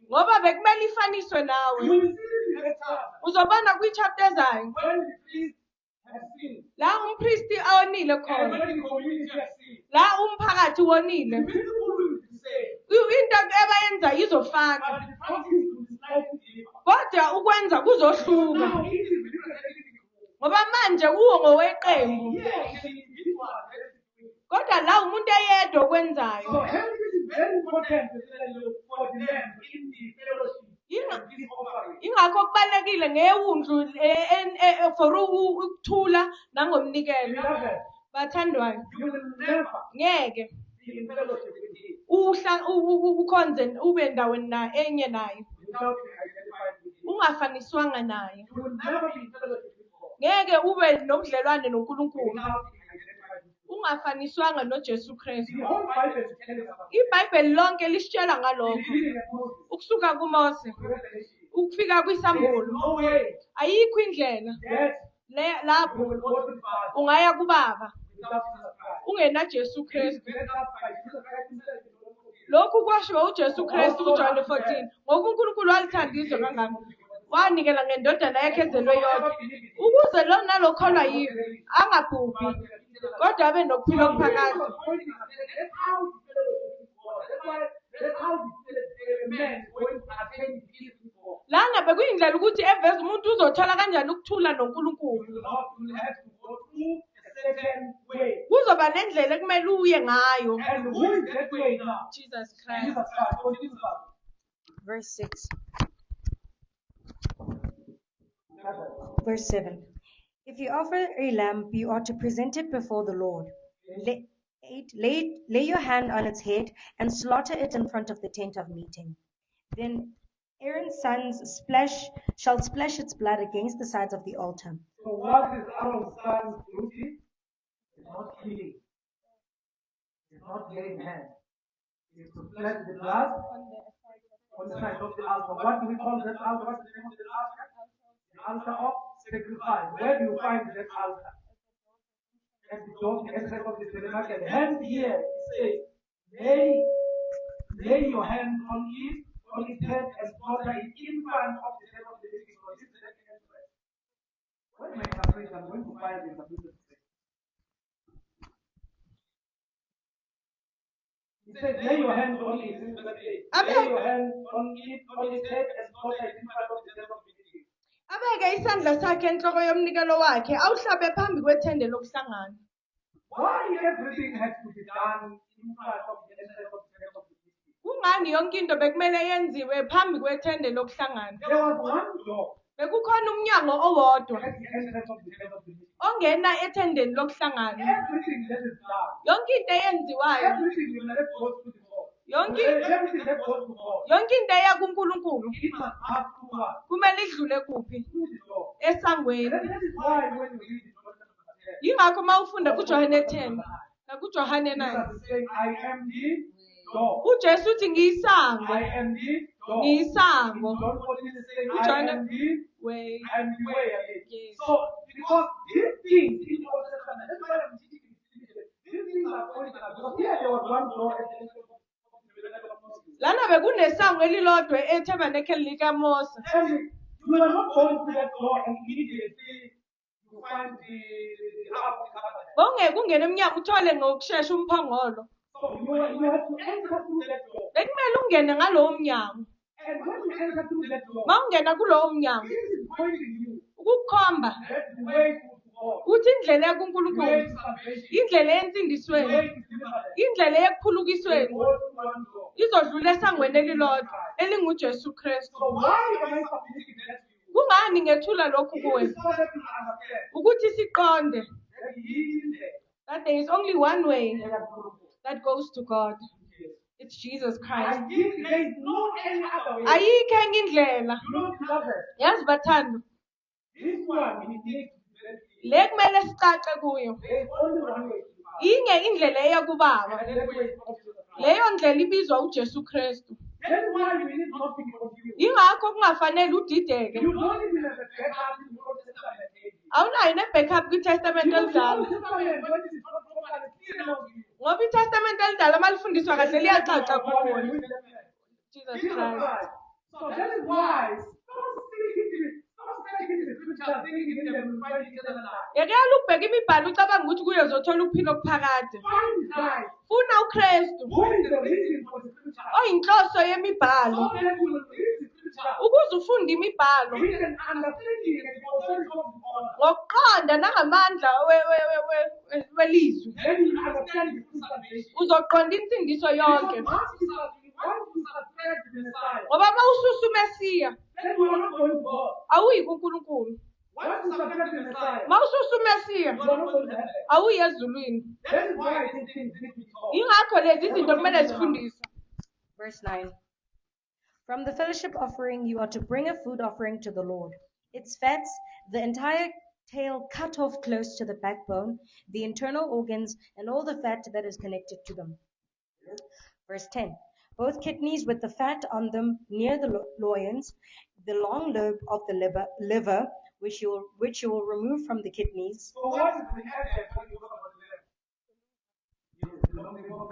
Ngoba bekumele ifaniswe nawe. Uzobona kwi-chapter ezayo. La umpristi awonile khona. La umphakathi wonile. Into abayenza izofana. Kodwa ukwenza kuzohluka. Ngoba manje uwo ngoweqembu. Kodwa la umuntu eyedwa okwenzayo. Ingakho kubalekile ngewundlu for ukuthula nangomnikelo. Bathandwayo. Ngeke ukhonze ube ndaweni na enye nayo. Ungafaniswanga naye. Ngeke ube nobudlelwane noNkulunkulu. Ungafaniswanga noJesu Kristu. iBhayibheli lonke lisitshela ngalokho. Ukusuka kuMose ukufika kwisambulo. Ayikho indlela lapho ungaya kuBaba ungena Jesu Kristu. Lokhu kwashiwo uJesu Kristu kuJohn 14. Ngoba uNkulunkulu walithanda izwe kangaka wanikela ngendodana yakhe ezelwe yodwa ukuze lo nalokholwa yiyo angabhubhi kodwa abe nokuphila okuphakade. Lana bekuyindlela ukuthi eveze umuntu uzothola kanjani ukuthula noNkulunkulu. Kuzoba nendlela ekumele uye ngayo. Jesus Christ. Verse 6. Verse 7. If you offer a lamb, you ought to present it before the Lord. Lay your hand on its head and slaughter it in front of the tent of meeting. Then Aaron's sons shall splash its blood against the sides of the altar. So what is Aaron's son's duty? It's not killing. It's not laying hands. It's to splash the blood on the side of the altar. What do we call that altar? What's the name of the altar? The altar of sacrifice. Where do you find that altar? At the door, the entrance of the tabernacle. And here it says, lay your hand on it, on its head, and slaughter it in front of the head of the living God. This is the entrance. When my translation, I'm going to find the interpretation. It says, lay your hand on it. Lay your hand on it, on its head, and slaughter it in front of the head of the living God. Abeke isandla sakhe enhloko yomnikelo wakhe awuhlabe phambi kwethende lokuhlangana. Why everything has to be done in front of the entrance of the head of the living God? Kungani yonke into bekumele yenziwe phambi kwethende lokuhlangana? There was one door Bekukhona umnyango owodwa at the entrance of the head of the living God. ongena ethendeni lokuhlangana. Everything that is done, Yonke into eyenziwayo, everything that goes to the God, yonke everything that goes to God, yonke into eya kuNkulunkulu it must pass through us, kumele idlule kuphi? through the door. Esangweni. That is why when you read the Old Testament, Yingakho mawufunda kuJohane 10 nakuJohane 9 Jesus is saying, I am the door. uJesu uthi ngiyisango. I am the door. Ngiyisango. John 14 is saying, John- I am the Way. I am the way again. Yes. So, because these things in the Old Testament, that's why I'm teaching these things are pointing out. Because here there was one door at the entrance of the tabernacle of Moses. Lana bekunesango elilodwa etabernacle likaMose. And you are not going to that door and immediately you find the Ark of the Covenant. Bongeke ungene emnyango uthole ngokusheshsha umphongolo. So you have to enter through that door. Bekumele ungene ngalowo mnyango. And when you enter through that door, Mawungena kulowo mnyango this is pointing you ukukhomba that the way to God, uthi indlela the way yakuNkulunkulu, to salvation, indlela the yensindisweni, way to deliverance, indlela yekuphulukisweni goes to one door. izodlula esangweni elilodwa elinguJesu Kristu. So why am I submitting that to you? Kungani ngethula lokhu It kuwe? is so that you understand Ukuthi siqonde that He is there. that there is only one way That is good. that goes to God. Yes. It's Jesus Christ. And there is no any other way. Ayikho enye indlela. You know, beloved, Yazi bathando, this one it needs to be Le kumele sicace kuyo. There is only one way. Inye indlela eya kubaba. And that way is obvious. Leyo ndlela ibizwa uJesu Kristu. That's why we need not to be confused. Ingakho kungafanele udideke. You don't even have a backup in the Old Testament. Awunayo ne-backup kwiTestament You know, the elidala. Old Testament, when it is not properly clear of you. Ngoba iTestament elidala malifundiswa kahle liyacaca kuwo. Jesus Jesus Christ. Christ. So that is why stop taking the scripture, thinking in them, find each other now. Yakela ukubheka imibhalo ucabanga ukuthi kuyo uzothola ukuphila okuphakade. Find Christ. Funa uKristu Who is the reason for the scripture? oyinhloso yemibhalo. So that you will read the scripture. Ukuze ufunde imibhalo We can understand it and authority of God. ngokuqonda nangamandla welizwi. Then you understand the full salvation. Uzoqonda insindiso yonke. Once you subscribe to the Messiah, Ngoba mawususa uMesiya then you are not going to God. awuyi kuNkulunkulu. Once you subscribe to the Messiah, Mawususa uMesiya you are not going to heaven. awuyi ezulwini. That is why these things need to be taught. Ingakho lezi zinto kumele zifundiswe. Verse 9. From the fellowship offering, you are to bring a food offering to the Lord. Its fats, the entire tail cut off close to the backbone, the internal organs, and all the fat that is connected to them. Verse 10. Both kidneys with the fat on them near the loins, the long lobe of the liver which you will remove from the kidneys. So what is the effect when you talk about the liver? Yes, the long liver of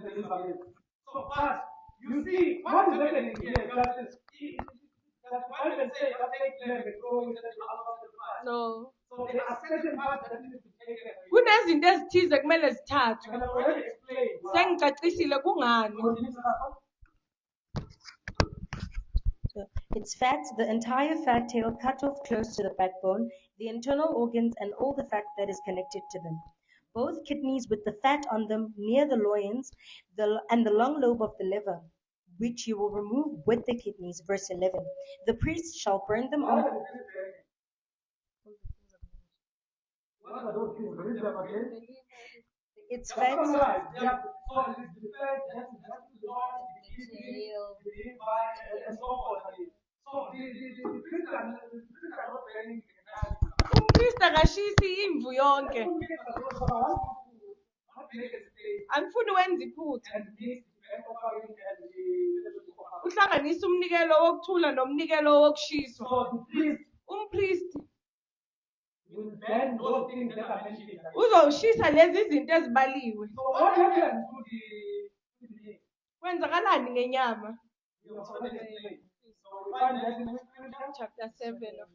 the liver is. So first, you see, what is happening here? That I can say that takes them and go into the outside of the fat. No. So there are certain parts that need to be taken away. Kunezinto ezithize kumele zithathwe. And I've already explained. Sengicacisile kungani. Its fat, the entire fat tail cut off close to the backbone, the internal organs, and all the fat that is connected to them. Both kidneys with the fat on them near the loins, and the long lobe of the liver, which you will remove with the kidneys. Verse 11. The priest shall burn them on. What are those things? Read them again. Its That's fat. all right. Yeah. So it is the fat, that's the long, the kidney, the liver, and so forth. So the Christian are not burning the fat. Umpristi akashisi imvu yonke. Angifuni wenze iphutha. Uhlanganisa umnikelo wokuthula nomnikelo wokushiswa. Umpristi will ban those things that are mentioned. uzoshisa lezi zinto ezibaliwe. So what happens to the Kwenzakalani ngenyama? you have already explained. So we find that in Chapter 7 of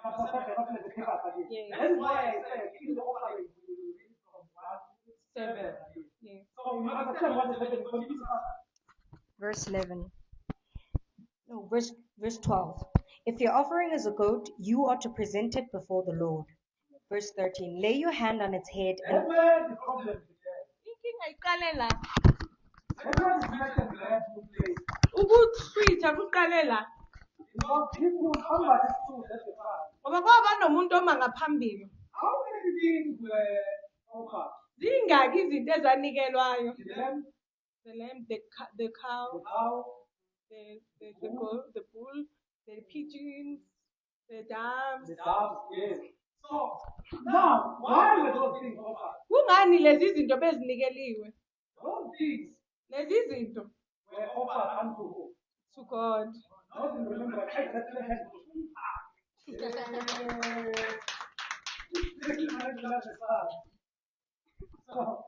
chapter 7 of the Bible. Yes. That's why I said in the offering we will read from 1 to 7. 7. Yes. So you understand what is happening. Continue. Verse 11. No, verse 12. If your offering is a goat, you are to present it before the Lord. Verse 13. Lay your hand on its head and That's where the problem is there. Inkinga iqale la. That's where the question we have to play. Ukuchitha kuqale la. Because people come at this truth, that's the fact. Ngoba kwaba nomuntu oma ngaphambili. How many things were offered? Zingaki izinto ezanikelwayo? The lamb, The lamb, the the cow, cow, the goat, the bull, the pigeons, the doves. the doves, yes. So, now, why were those things offered? Kungani lezi zinto bezinikeliwe? Those things Lezi zinto were offered unto who? to God. Not in remember, hey, that's the head. So,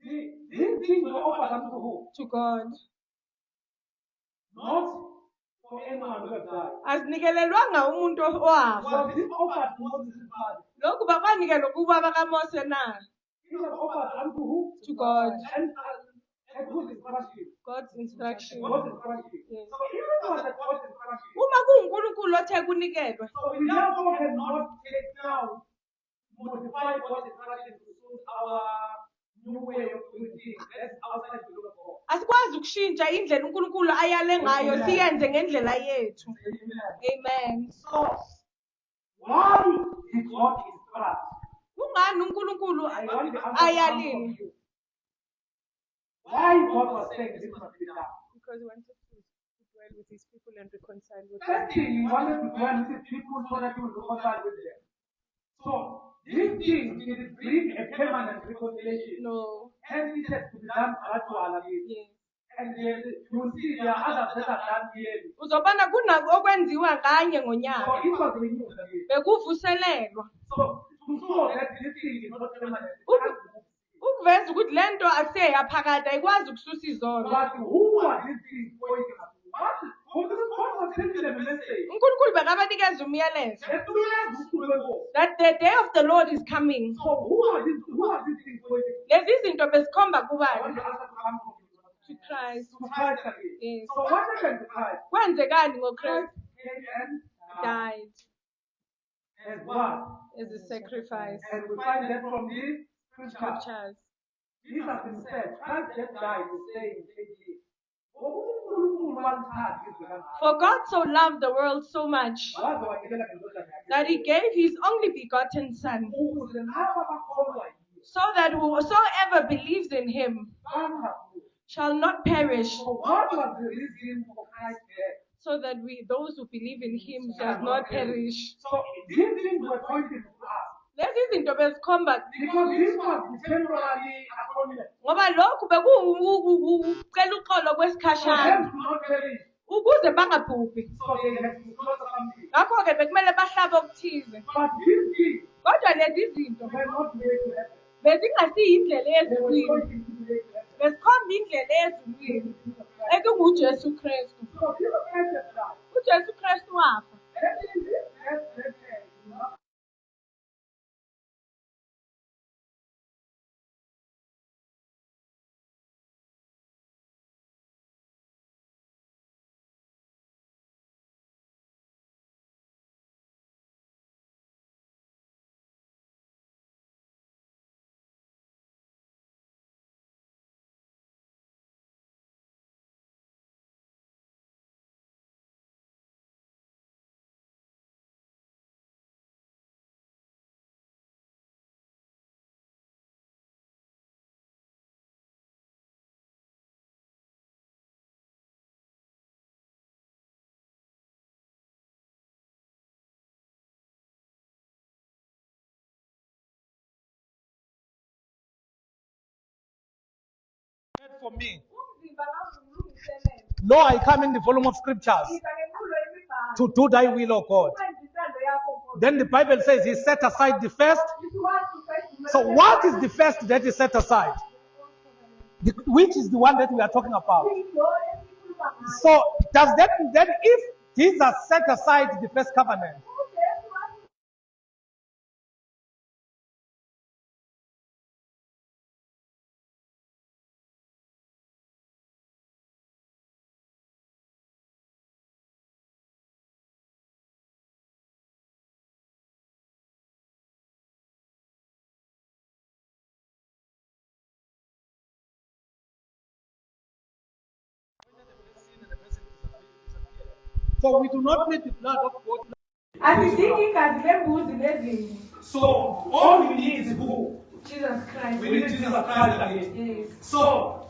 these things were offered unto who? To God. Not for anyone who has died. Azinikelelwanga umuntu owafa. Was this offered to Moses' father? Lokhu bakwanikelwa kubaba kaMose na. It was offered unto who? To God. And whose instruction? God's instruction. God's instruction. Yes. So even was that God's instruction. Uma kuNkulunkulu othe kunikelwe. So we therefore cannot take now, modify God's instruction to suit our new way of doing things. That's outside the will of God. Asikwazi ukushintsha indlela uNkulunkulu ayale ngayo siyenze ngendlela yethu. Amen. Amen. So, why did God instruct? Kungani uNkulunkulu I want the answer from ayalile? you. Why God was saying this must be done? Because he wanted to dwell with his people and reconcile with them. First thing, he wanted to dwell with his people so that he will reconcile with them. So these things will bring a permanent reconciliation. No. And it has to be done gradually. Yes. And then you will see there are others that are done yearly. Uzobona kunako okwenziwa kanye So ngonyaka. it was renewed again. Bekuvuselelwa. So to show that this thing is not permanent. Ukuveza ukuthi lento akuseyaphakade ayikwazi ukususa izono. But who are these things pointing at? What was sending them a message? uNkulunkulu bekabanikeza umyalezo That that the day of the Lord is coming. so who are these things pointing? Lezi zinto bezikhomba I want kubani? the answer to come from To Christ. to Christ again. Yes. So what happened to Christ? Kwenzekani ngoChrist? Came and Died as what? as a sacrifice. And we find that from the scripture. Scriptures. Jesus himself, Christ just died the same day. For God so loved the world so much that he gave his only begotten Son, so that whosoever believes in him shall not perish, What was the reason for Christ's death? so that those who believe in him shall not perish. So these things were pointing to us. Lezi zinto bezikhomba Because this was the temporary atonement. ngoba lokhu bekucela uxolo For kwesikhashana them to not perish. ukuze bangabhubhi. So they had to slaughter something. Ngakho-ke bekumele bahlabe okuthize. But these things Kodwa lezi zinto were not made to happen. bezingasiyo indlela They were ezulwini, pointing to the way to happen. bezikhomba indlela ezulwini ekunguJesu Kristu. So Jesus Christ has died. uJesu Kristu wafa. That is it. That's it. For me. Lo, I come in the volume of scriptures to do thy will, O God. Then the Bible says he set aside the first. So what is the first that is set aside? Which is the one that we are talking about? So does that mean that if Jesus set aside the first covenant, so we do not need the blood of God. Asidingi igazi lembuzi nezimvu. So all we need is who? Jesus Christ. We need Jesus Christ again. Yes. So,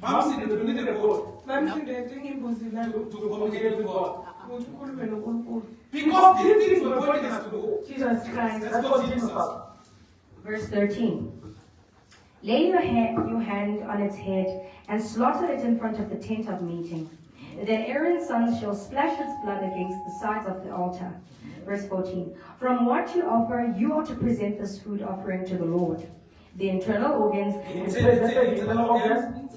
Mamsi, we need a God Mamsindedinga imbuzi to nalo. communicate with God. Ukuthi ukhulume noNkulunkulu. Because these things were pointing us to who? Jesus Christ. Let's go to Jesus. Verse 13. Lay your hand on its head and slaughter it in front of the tent of meeting. Then Aaron's sons shall splash its blood against the sides of the altar. Verse 14. From what you offer, you are to present this food offering to the Lord. The internal organs Internal organs.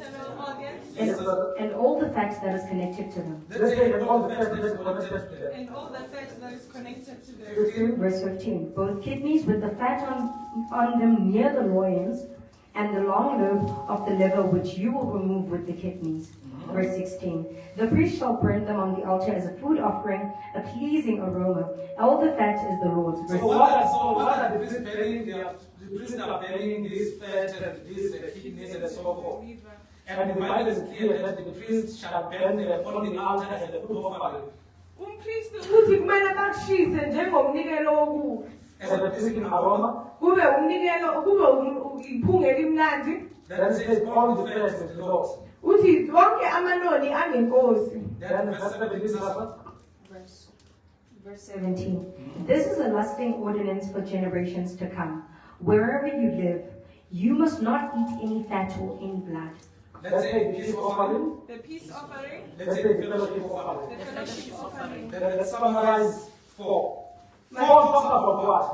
and all the fat that is connected to them. Let's say that all the fat that is connected to them. And all the fat that is connected to them. Verse 15. Both kidneys with the fat on them near the loins, and the long lobe of the liver which you will remove with the kidneys. Verse 16. The priest shall burn them on the altar as a food offering, a pleasing aroma. All the fat is the Lord's. So what are the priests burying? The priests are burying this fat and this kidneys and so forth. And the Bible is clear that the priest shall burn them on the altar as a food offering. Umpristi uthi kumele bakushise njengomnikelo wokudla. As a pleasing aroma. Kube umnikelo kube iphunga elimnandi. Then says all the fat is the Lord's. Uthi wonke amanoni angenkosi. Then verse 7 is Verse 17. This is a lasting ordinance for generations to come. Wherever you live, you must not eat any fat or any blood. Let's say peace offering. The peace offering. Let's say fellowship offering. The fellowship offering. Then let's summarize four. Four talks about what?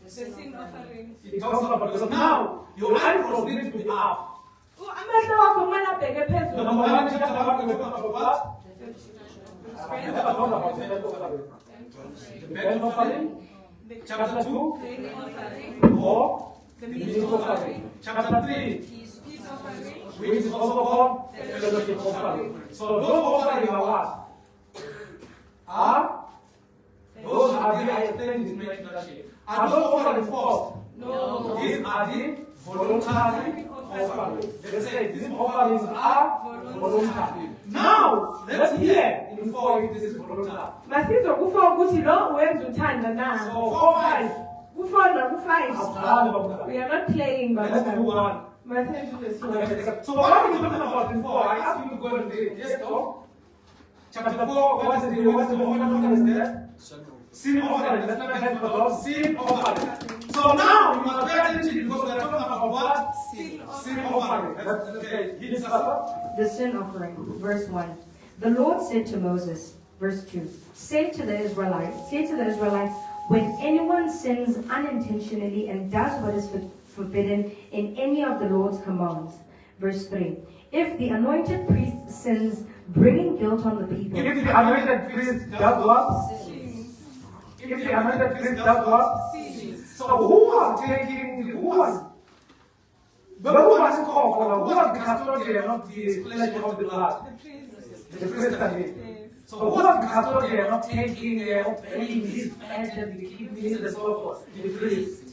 The sin offering. It talks about because now your eyebrows need to be up. Amehlo wakho kumele abheke phezulu. Number one, chapter 1, we talk about what? We never talk about the offering. The burnt offering. Chapter 2, or the peace offering. Chapter 3, Peace offering. which is also called the fellowship offering. So those offerings are what? Those are the items in relationship. Are those offerings false? No. These are the voluntary offerings. They say these offerings are voluntary. Now, let's hear in 4 if this is voluntary. Masizokufa ukuthi lo wenza uthanda na. So 4, 5. Ku4 naku5. Let's We are not playing do baba. one. Masenze this. So what are we talking about in 4? I asked you to go and read it. Yes, no? Chapter 4, what's the offering is there? Sin offering. Let's never have the Lord. Sin offering. So now you must pay attention because we are talking about what? Sin offering. Okay. Hit us. The sin offering. Verse 1. The Lord said to Moses, verse 2, say to the Israelites, when anyone sins unintentionally and does what is forbidden in any of the Lord's commands. Verse 3. If the anointed priest sins, bringing guilt on the people. If the anointed priest does what? If the anointed priest does what? So who was the custodian of the flesh of the blood? The priest and me. So who was the custodian of taking of paying his flesh and the kidneys and so forth? The priest.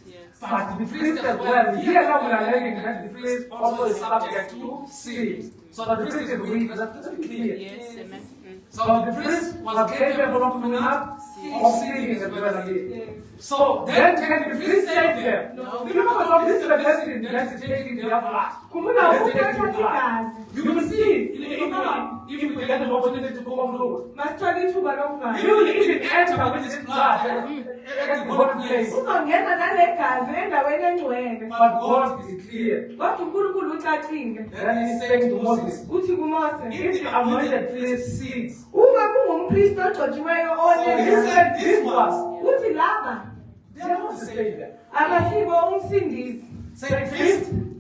But the priest as well, here now we are learning that the priest also is subject to sin. So that the priest is weak, that's clear. Yes, amen. So the priest was capable of doing that, of sinning as well again. So then can the priest say there? No. You know what this is the blessing that is taking their blood. You will see, if you get the opportunity to go on road. You will even enter with this blood at the holy place. But God is clear. Then he's saying to Moses, if the anointed priest sins, so he said this was, they are not the Savior. Say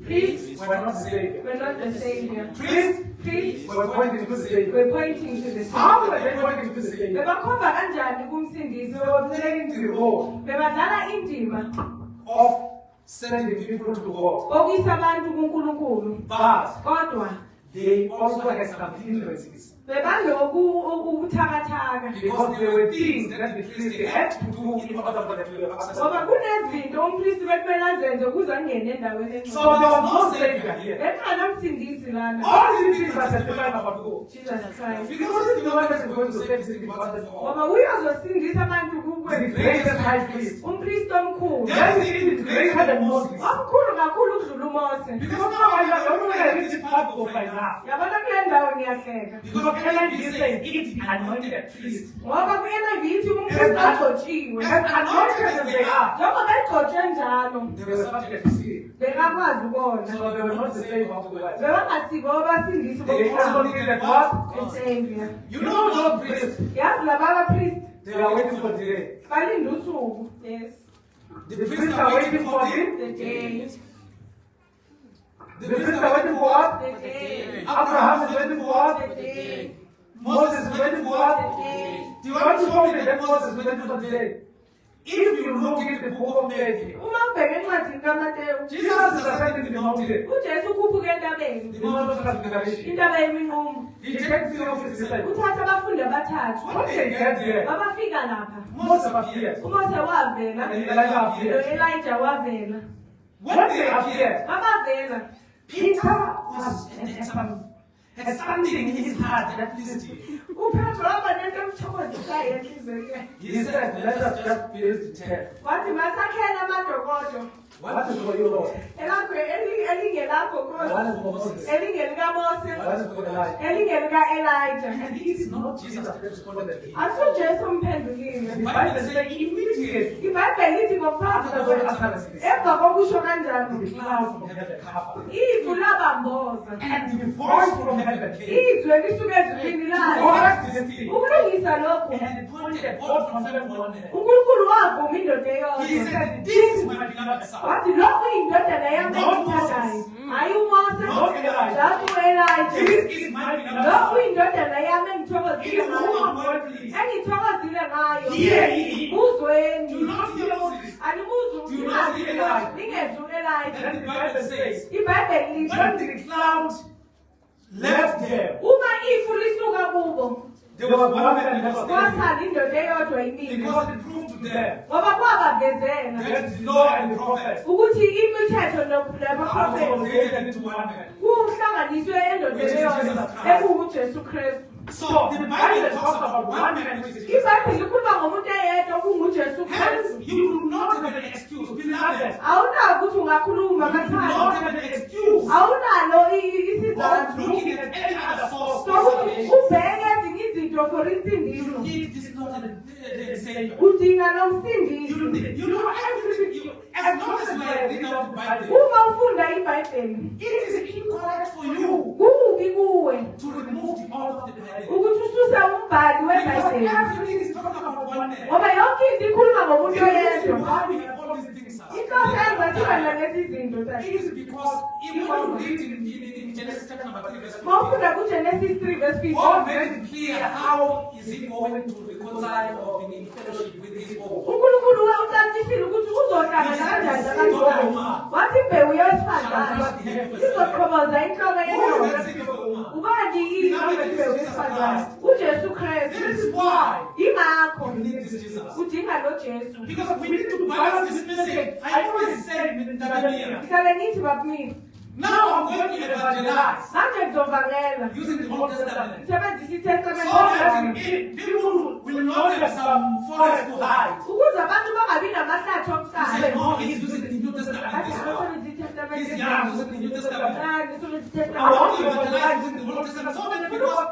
priest, we're not the Savior. We're not the Savior. Priest, we're pointing to the Savior. We're pointing to the How Savior. are they pointing to the Savior? Bebakhomba kanjani kumsindisi? They were playing the role Bebadlala indima of sending people to God. okuyisa abantu kuNkulunkulu. But Kodwa they also had some hindrances. bebaloku ubuthakathaka. Because there were things that the priest had to do in order for them to be Ngoba accepted. kunezinto umpristi bekumele azenze ukuze angene endaweni So there was no Savior here. Bekanamsindisi lana. All these things are testifying about God. Jesus Christ. Because this is the one that is going to save this important for all. Ngoba uyazosindisa abantu The kuwe. greatest high priest. Umpristi omkhulu. That is even greater than Moses. Omkhulu kakhulu ukudlula uMose. Because now I don't know where I reach this part of right now. Yabona kule ndawo ngiyahleka. Because NIV says if the anointed priest, Ngoba ku-NIV ithi umpristi agcotshiwe. as anointed as they are, Njengoba begcotshwe njalo, they were subject to sin. bekakwazi ukona. So they were not the same of the world. Bebangasibo abasindisi They also needed what? bokusavior. You know those priests, Yazi laba abapristi they are waiting for the day. balinde usuku. Yes. The priests are waiting for the The day. The priests are waiting for what? The day. Abraham is waiting for what? The day. Moses is waiting for what? The day. Do you want to show me that Moses is waiting for the day? If you look at the book of Matthew, Uma ubheke encwadini kaMateyu, Jesus is ascending to the mountain. uJesu ukhuphuka The entabeni. Mount of Transfiguration. Intaba yeminqumo. He takes the office disciples. Uthatha abafundi abathathu. When they get there, Babafika lapha. Moses appears. uMose wavela. And Elijah appears. Elijah wavela. When they appear, Babavela. Peter had something in his heart that pleased him. uPetro waba nento emthokozisayo enhliziyweni. He said, let us just build the tent. Wathi masakhele amadokodo. What is for you, Lord? Elakho elingelakho What Nkosi. is for Moses? ElingelikaMose. What is for Elijah? Elingelika-Elijah. And it is not Jesus that responded to him. Asujesu umphendulile. The Bible says immediately iBhayibheli lithi ngokuphambi after the utterance, emva kokusho kanjalo The cloud from heaven covered. izwi labamboza and the voice from heaven came. izwi elisuka ezulwini layo God is still. ukulungisa lokhu And pointed God confirmed one man. uNkulunkulu wavuma indoda He eyodwa said, "This is my beloved son." wathi lokhu indodana yami engiyithandayo hayi uMose Not Elijah. lapho uElijah This is my beloved lokhu son. indodana yami In engithokozile whom ngayo I'm well pleased. engithokozile ngayo Hear ye. uzweni Do not hear Moses. animuzwe Do not hear Elijah. ningezwe uElijah Then the Bible says, iBhayibheli lithi when the cloud left them, uma ifu lisuka kubo there was one man that was there. kwasala indoda eyodwa yimini Because it proved to them ngoba kwabavezela that the law and the prophet ukuthi imithetho are nabaprofethi consolidated into one man. kuhlanganiswe endodeni eyodwa ekuNguJesu Kristu So the Bible talks about one man which is Jesus. iBhayibheli likhuluma ngomuntu eyedwa kunguJesu Hence, Kristu you do not have an excuse, beloved. awunako ukuthi ungakhuluma You do not kathathu have an excuse awunalo for isizathu looking at any other source for sokuthi salvation. ubheke ezinye izinto for insindiso You need this not the Savior. udinga nomsindiso You know everything. As long as you are reading out the Bible, uma ufunda iBhayibheli it is incorrect for you kubi kuwe to remove the author of the Bible. ukuthi ususe umbhali Because weBhayibheli everything is talking about one man. ngoba yonke into ikhuluma ngomuntu It is oyedwa why we have all these things. inhloso yenza siba nalezi zinto It is because even when you read in Genesis chapter number 3 verse 15, uma ufunda kuGenesis 3 verse 15 God made it clear how is he going to reconcile or be in fellowship with his own. uNkulunkulu ucacisile ukuthi uzohlangana kanjani nabantu wathi imbewu yowesifazane izoqhoboza inhloko Who is yendoda that secret woman? ubani imbewu yesifazane uJesu Kristu This is why ingakho you need this Jesus. udinga noJesu Because we need to balance this message. I always said in Tanzania, ngihlale ngithi babamini now I'm going to evangelize manje ngizovangela using the Old Testament. sebenzisa So iTestament that people will not have some forest to hide. ukuze abantu bangabi namahlathi He okuqala said, no, he's using the New Testament. This one. He's young using the New Testament. I want to evangelize using the Old Testament. So that because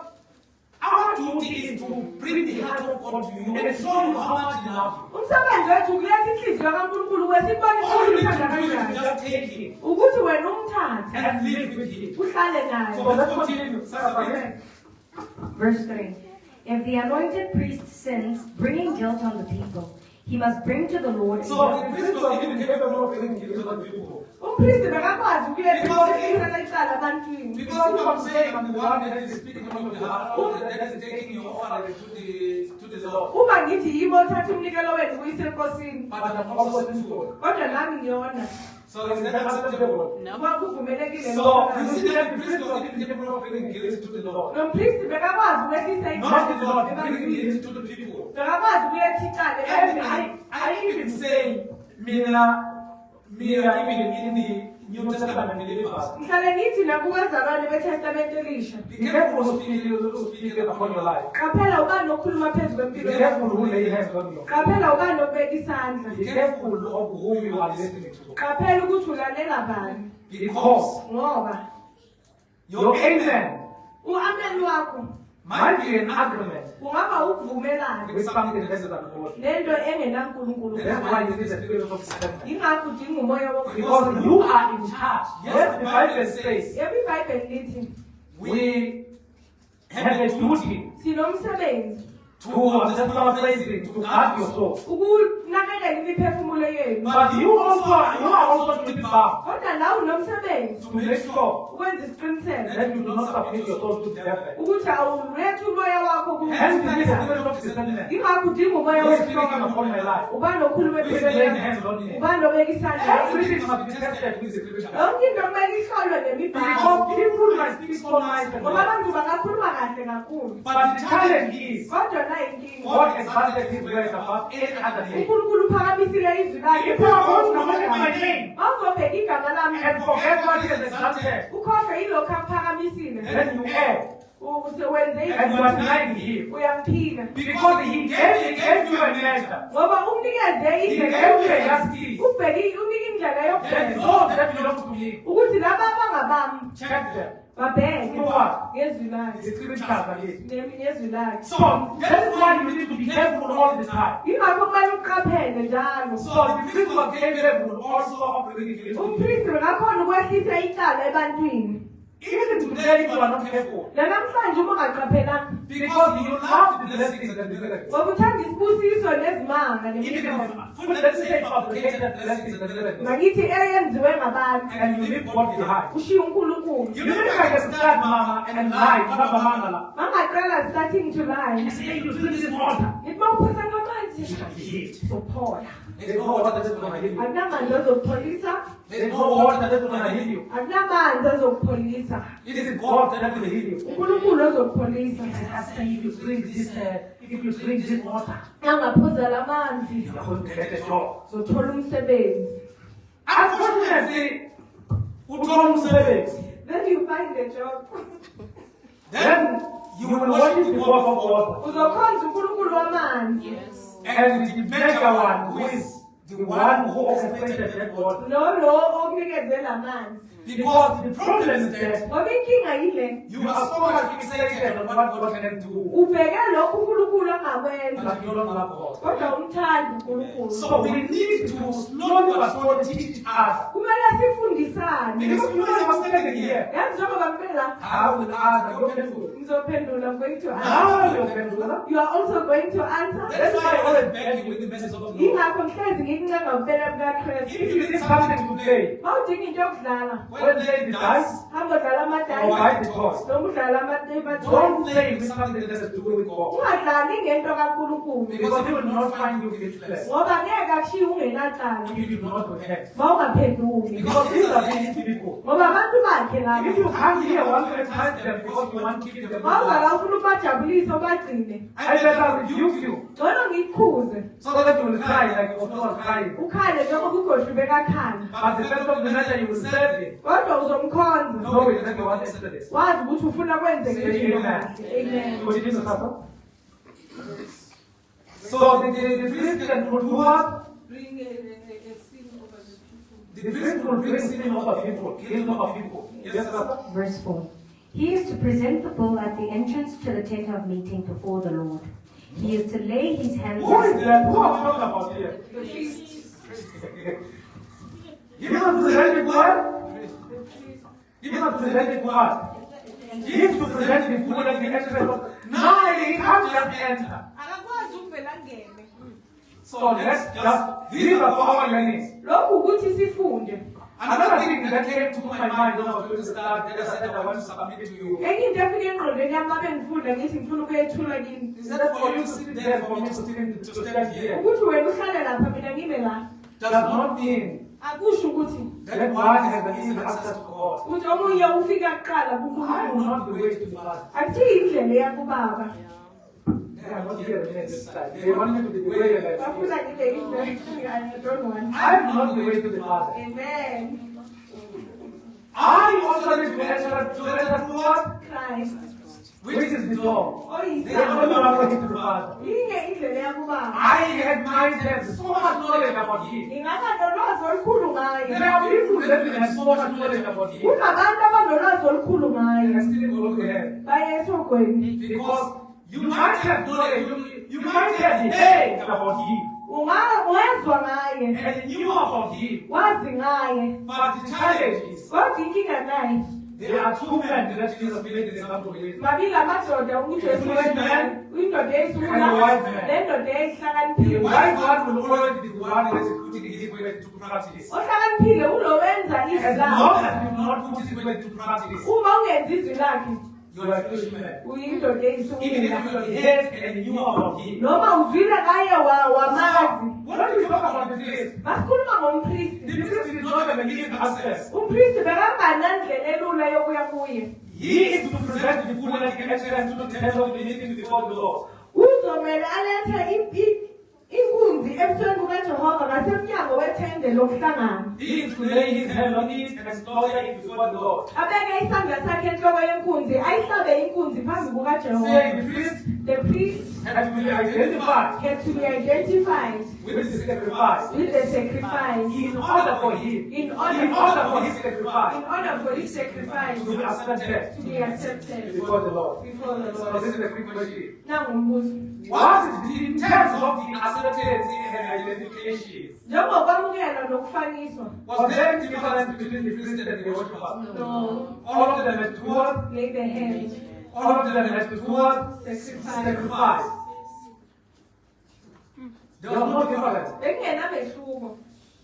our duty is to bring the heart of God to you and show you how much He loves you. umsebenzi wethu kuletha inhliziyo kaNkulunkulu wesibonisa All you ukuthi need uthanda to do is kanjani just take Him ukuthi wena umthathe and live with Him. uhlale So naye let's continue. Verse 3. If the anointed priest sins, bringing guilt on the people, he must bring to the Lord a So young- the priest was even capable of bringing guilt to the people. umpristi bekakwazi ukuletha icala ebantwini Because I'm saying I'm the one that is speaking on your behalf, or that is taking your offering to the Lord. uma ngithi yimi othatha umnikelo wenu kuyise enkosini But I'm also sinful. kodwa nami ngiyona So is that acceptable? ngoba kuvumelekile So lokho. you see that the priest was even capable of bringing guilt to the Lord. nompristi bekakwazi ukulehlisa Not the Lord, icala bringing ebantwini guilt to the people. bekakwazi ukuletha icala And ebantwini I even say, Mira, even in the New Testament believers, ngihlale ngithi nakukwezabanye betestamente elisha Be careful who speak upon your life. qaphela ubani okhuluma phezu Be kwempilo careful yakho who lay hands on you. qaphela ubani obeka isandla Be careful of whom you are listening to. qaphela ukuthi ulalela bani because ngoba Your amen u-amen wakho might be an agreement kungaba ukuvumelana with something that is unquote. nento engenankulunkulu That's why you need the spirit of discernment. yingakho udinga umoya Because wokukhuluma you are in charge. Yes, Yes, the the Bible Bible says says yebo ibhayibheli lithi we have a duty sinomsebenzi to, that's not phrasing, to guard your soul. ukunakekela imiphefumulo yenu But you are also to be bound kodwa nawe unomsebenzi to make sure ukwenza isiqiniseko that you do not submit your soul to the devil. ukuthi awuletha umoya wakho Hence, you need the kuwukhuluma spirit of discernment. yingakho udinga umoya Who is speaking wokuhlonga upon my life? ubani okhuluma Who is empilweni laying yakho hands on me? ubani obeka isandla Everything must be tested with the scripture. yonke into kumele ihlolwe nemibhalo Because people might speak so nice and ngoba well. abantu bangakhuluma kahle kakhulu But the challenge is, kodwa na inkinga God exalted his words above any other name. unkulunkulu uphakamisile izwi lakhe If you are going to look at my name awuzobheka igama lami and forget what he has exalted, ukhohlwe yilokhu akuphakamisile then you err wenze and you are denying him. uyamphika Because he gave you a measure. ngoba umnikeze He indlela gave you a yardstick. ubheke unika indlela Then yokubheka those that belong to me, ukuthi laba abangabami check them. babheke For what? ngezwi lakhe The scriptures again. ngezwi lakhe. So that's why you need to be careful all the time. Yingakho kumele uqaphele njalo. So the priest of Caleb will also operate against you. Umpristi bengakhona ukwehlisa icala ebantwini. Even today, if you are not careful, Namhlanje uma ungaqaphelanga because you love the blessings and the miracles. ngoba uthanda isibusiso nezimanga Even nemikhonto. if, let's say, fabricated blessings and miracles, Ngakithi eyenziwe ngabantu and you leave God behind. ushiye uNkulunkulu. You never can start, mama, and lie, Baba Mangala. Mangaqala starting to lie. And say you drink this water. Ngithi mawuphuza ngamanzi You can be healed. uzophola. There's no water that's going to heal you. Akunamanzi azokupholisa. There's no water that's going to heal you. Akunamanzi azokupholisa. It is God that will heal you. uNkulunkulu ozokupholisa. After if you drink this water, Angaphuza lamanzi you are going to get a job. uzothola umsebenzi. Unfortunately, uthola umsebenzi. Then you find a job. Then you will worship the God of water. Uzokhonza uNkulunkulu wamanzi. And the better one, who is the one who orchestrated that water. Lo okunikezela amanzi. Because the problem is that Ngoba inkinga yile. you are so much fixated on what God can do, Ubheke lokhu uNkulunkulu angakwenza. but you don't love God. Kodwa umthanda uNkulunkulu. So we need to slowly but surely teach each other. Kumele sifundisane. Because you know I'm standing here. Yazi njengoba ngibela How will answer? You can do it. ngizophendula, I'm going to Now answer. you can do that. You are also going to answer. That's why I always beg you with the message of the Lord. Yingakho mhlezi ngikuncenga ngempela If bukaKristu. you need something to play, Mawudinga into yokudlala, when they dice hamba udlala or amadayi buy the toys, noma udlala don't play with something that has to do with God. ungadlali ngento kaNkulunkulu. Because He will not find you guiltless Ngoba ngeke akushiye ungenacala if you do not repent. ma ungaphenduki. Because these are His people. Ngoba abantu bakhe If you laba. come here one time them because you want to keep them, Ma ungakafuna ubajabulise ubagcine, I better rebuke you ngcono ngikukhuze. so that you will cry like you was crying. Ukhale njengoba uGodlu bekakhala. But the first of the matter you will serve Him. Kodwa uzomkhonza. No, it's like you want yesterday. Wazi ukuthi ufuna kwenzeke into Amen. kahle. Amen. What did you say? So the priest can do what? The priest will bring sin over people, guilt over people. Yes, sir. Verse 4. He is to present the bull at the entrance to the tent of meeting before the Lord. He is to lay his hands Who is that? Who are we talking about here? You must present it what? You must present it what? He is to present the bull at the entrance of. Now he can't just enter. Akakwazi ukuvela ngene. So let's just, these are our learnings. Lokhu ukuthi sifunde. Another thing that came to my mind when I was going to start, that I said I want to submit it to you. Enye into efike engqondweni yami uma bengifunda ngithi ngifuna ukuyethula kini. Is that for you to sit there, for me to stand here? Ukuthi wena uhlale lapha mina ngime la. Does not mean Akusho ukuthi that one has an easy access to God. ukuthi omunye ufika kuqala I will kuNkulunkulu. not be way to the Father. Akusiyi indlela yakubaba. They are not here again this time. They want me to be the way that I Bafuna feel. ngibe indlela. I don't want. I am not the way to the Father. Amen. I also need to enter to what? Christ. Which is the door. Oyisa. They are not way to the Father. Yinye indlela yakubaba. I had myself so much knowledge about Him. Ngingaba nolwazi olukhulu There ngayo. are people that have so much knowledge about Him. Kunabantu abanolwazi olukhulu They ngayo. are still going to heaven. Baye esogweni. Because you might have knowledge, you might have heard about Him, Ungezwa ngaye. and knew about Him. Wazi ngaye. But the challenge is, Kodwa inkinga naye. there are two men that Jesus made an example with. Babili amadoda uJesu wena. Indoda esula And the wise man. nendoda The ehlakaniphile. wise one will always be the one that is putting his way to practice. Ohlakaniphile ulowenza As izwi long lakhe. as you do not put his way to practice, Uma ungenzi izwi lakhe, you are a foolish man. uyindoda Even if you eyisula. have heard and knew about Him. Noma uzwile ngaye wamazi. What do we talk about the priest? Basikhuluma ngompristi. The priest did not have an easy access. Umpristi bekanganandlela elula yokuya kuye. He is to present the full and excellence to the temple of the meeting before the Lord. Uzomele alethe inkunzi ebusweni bukaJehova ngasemnyango wethente etende lokuhlangana. He is to lay his hand on it and slaughter it before the Lord. Abeke isandla sakhe enhloko yenkunzi, ayihlabe inkunzi phambi Saying kukaJehova. the priest The priest had to be identified had to be identified with the sacrifice. with the sacrifice In order for him, in in order order for his sacrifice for his sacrifice to be accepted to be accepted before the Lord. before the So Lord. this is a quick question. Nangumbuzo. What is the intent of the acceptance and identification? Njengokwamukela nokufaniswa. Was there any difference between the priest and the worshippers? No. All of them had to what? Lay the hand. All of them had to do what? Sacrifice. There was no difference. Bekungenamehluko.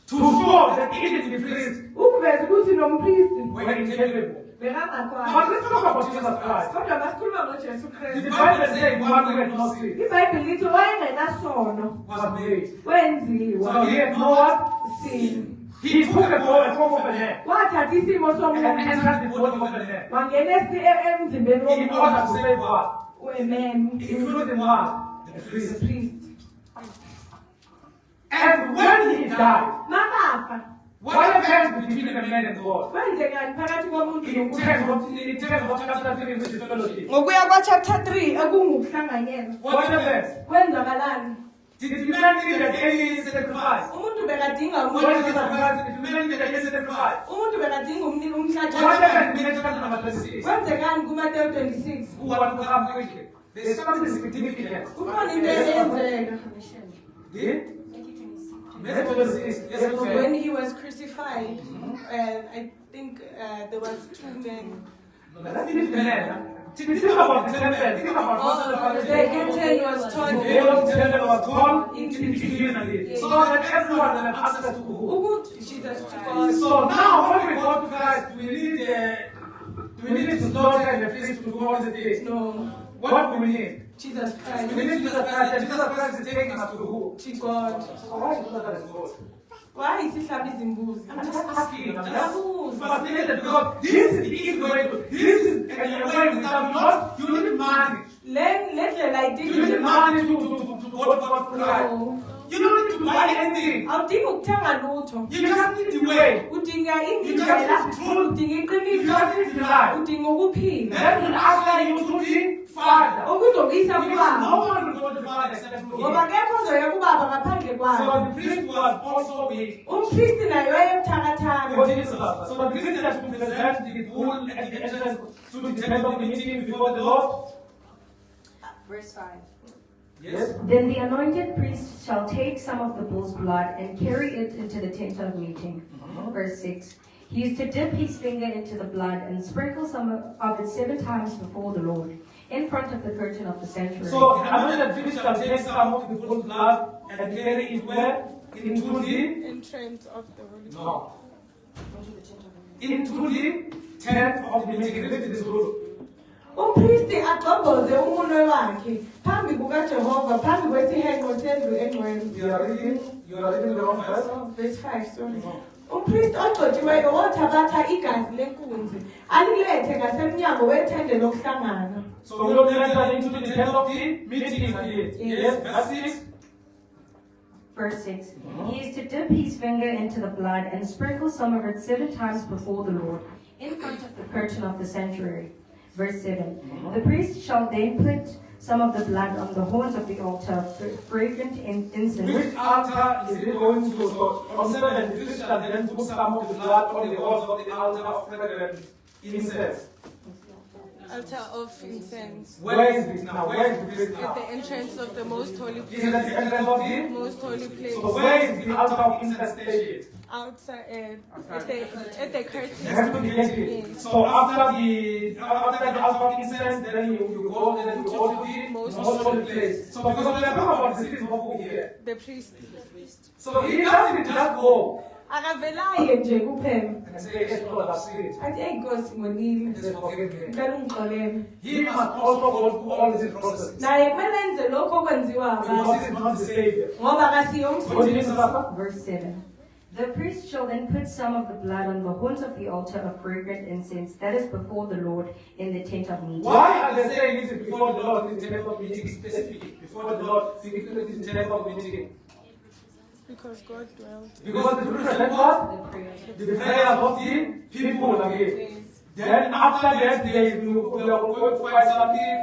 To show that even the priest Ukuveza ukuthi lo mpristi were incapable. bekangakwazi. But let's talk about Jesus Christ. Kodwa masikhuluma ngoJesu The Kristu. Bible says one who had no sin iBhayibheli lithi owayengenasono was made. wenziwa So he had no what? sin. He took a form of a man Wathatha isimo and somuntu entered the body of a man wangena emzimbeni in order to womuntu save what? weman, Including what? The the priest. priest. And when he died, Makafa what happened between a man and God? kwenzekani phakathi komuntu In nomuntu? 10 what chapter 3 which is fellowship. Ngokuya kwa-chapter 3 ekungukuhlanganyela What happened? kwenzakalani? Did the man need any sacrifice? Umuntu bekadinga What is the sacrifice? Did the man need any sacrifice? umuntu bekadinga What umhlatshelo. happened in chapter number 26? Kwenzekani kuMateyu 26? Who want to come quickly? There's something significant. Kukhona into eyenzeka. The? Matthew 26. Yes, When okay. he was crucified, I think there was two men. Let's finish the man. Think about the temple. Think about what The curtain was torn. the veil of the temple was torn individually. So that everyone will have access to who? Who Jesus to God. So now when we go to Christ, do we need to slaughter and the priest to do all the things? No, What do we need? Jesus We Christ. need Jesus Christ, and Jesus Christ is taking us to who? To God. So why is Jesus Christ God? Why is he slapping izimbuzi? I'm just asking. I'm just fascinated because this is the easy way to. This is a way without God. You need money. Let like You need this. money to go to Christ. No. You don't need to buy anything. Awudingi ukuthenga lutho. You just need the way. Udinga You just indlela, need the truth. udinga You iqiniso, just need the life. udinga ukuphila. That will usher you to the Father. Okuzokuyisa Because no kubaba. one will go to the Father except through Ngoba Him. akekho ozoya kubaba ngaphandle kwakhe. So the priest was also weak. Umpristi naye wayebuthakathaka. So the priest had to present the bull at the entrance to the tent of the meeting before the Lord. Verse 5. Yes. Then the anointed priest shall take some of the bull's blood and carry it into the tent of meeting. Verse 6. He is to dip his finger into the blood and sprinkle some of it 7 times before the Lord, in front of the curtain of the sanctuary. So the anointed priest shall take some of the bull's blood and carry it where? Into the Entrance of the Holy no. Into the tent of the meeting. Read this rule. Umpristi agqobhoze umunwe wakhe phambi kukaJehova phambi kwesihenqo sendlu engcwele. You are reading the wrong verse. Verse 5, sorry. Umpristi ogcotshiweyo wothabatha igazi lenkunzi alilethe ngasemnyango wethente lokuhlangana. So we will enter into the tent of the meeting again. Yes, verse 6. Verse 6. He is to dip his finger into the blood and sprinkle some of it 7 times before the Lord, in front of the curtain of the sanctuary. Verse 7. The priest shall then put some of the blood on the horns of the altar, fragrant incense. Which altar is it going to? So on 7, the priest shall then put some of the blood on the horns of the altar of fragrant incense. Altar of incense. Where is it now? Where is the priest At now? the entrance of the most holy Is it at the entrance of the? most holy place. So where is the altar of incense stationed? Outside at the curtain. You have to be getting. So after the altar of incense, then you go to the most holy place. So because we are talking about the city of who here. The priest. So he doesn't just go Akavelayo nje kuphela. and say, yes, Lord, I've seen it. Athi eyinkosi ngonile. Just forgive me. Ngicela ungixolele. He must also go through all this process. Naye kumele enze lokho okwenziwa Because abantu. he is not the Savior. Ngoba kasiyo What did umfundisi. Jesus say? Verse 7. The priest shall then put some of the blood on the horns of the altar of fragrant incense that is before the Lord in the tent of meeting. Why are they saying this before the Lord in the temple meeting specifically? Before the Lord, specifically in the temple meeting. Because God dwelt. Because it represents what? The prayers of the people again. Then after that, we are going to find something,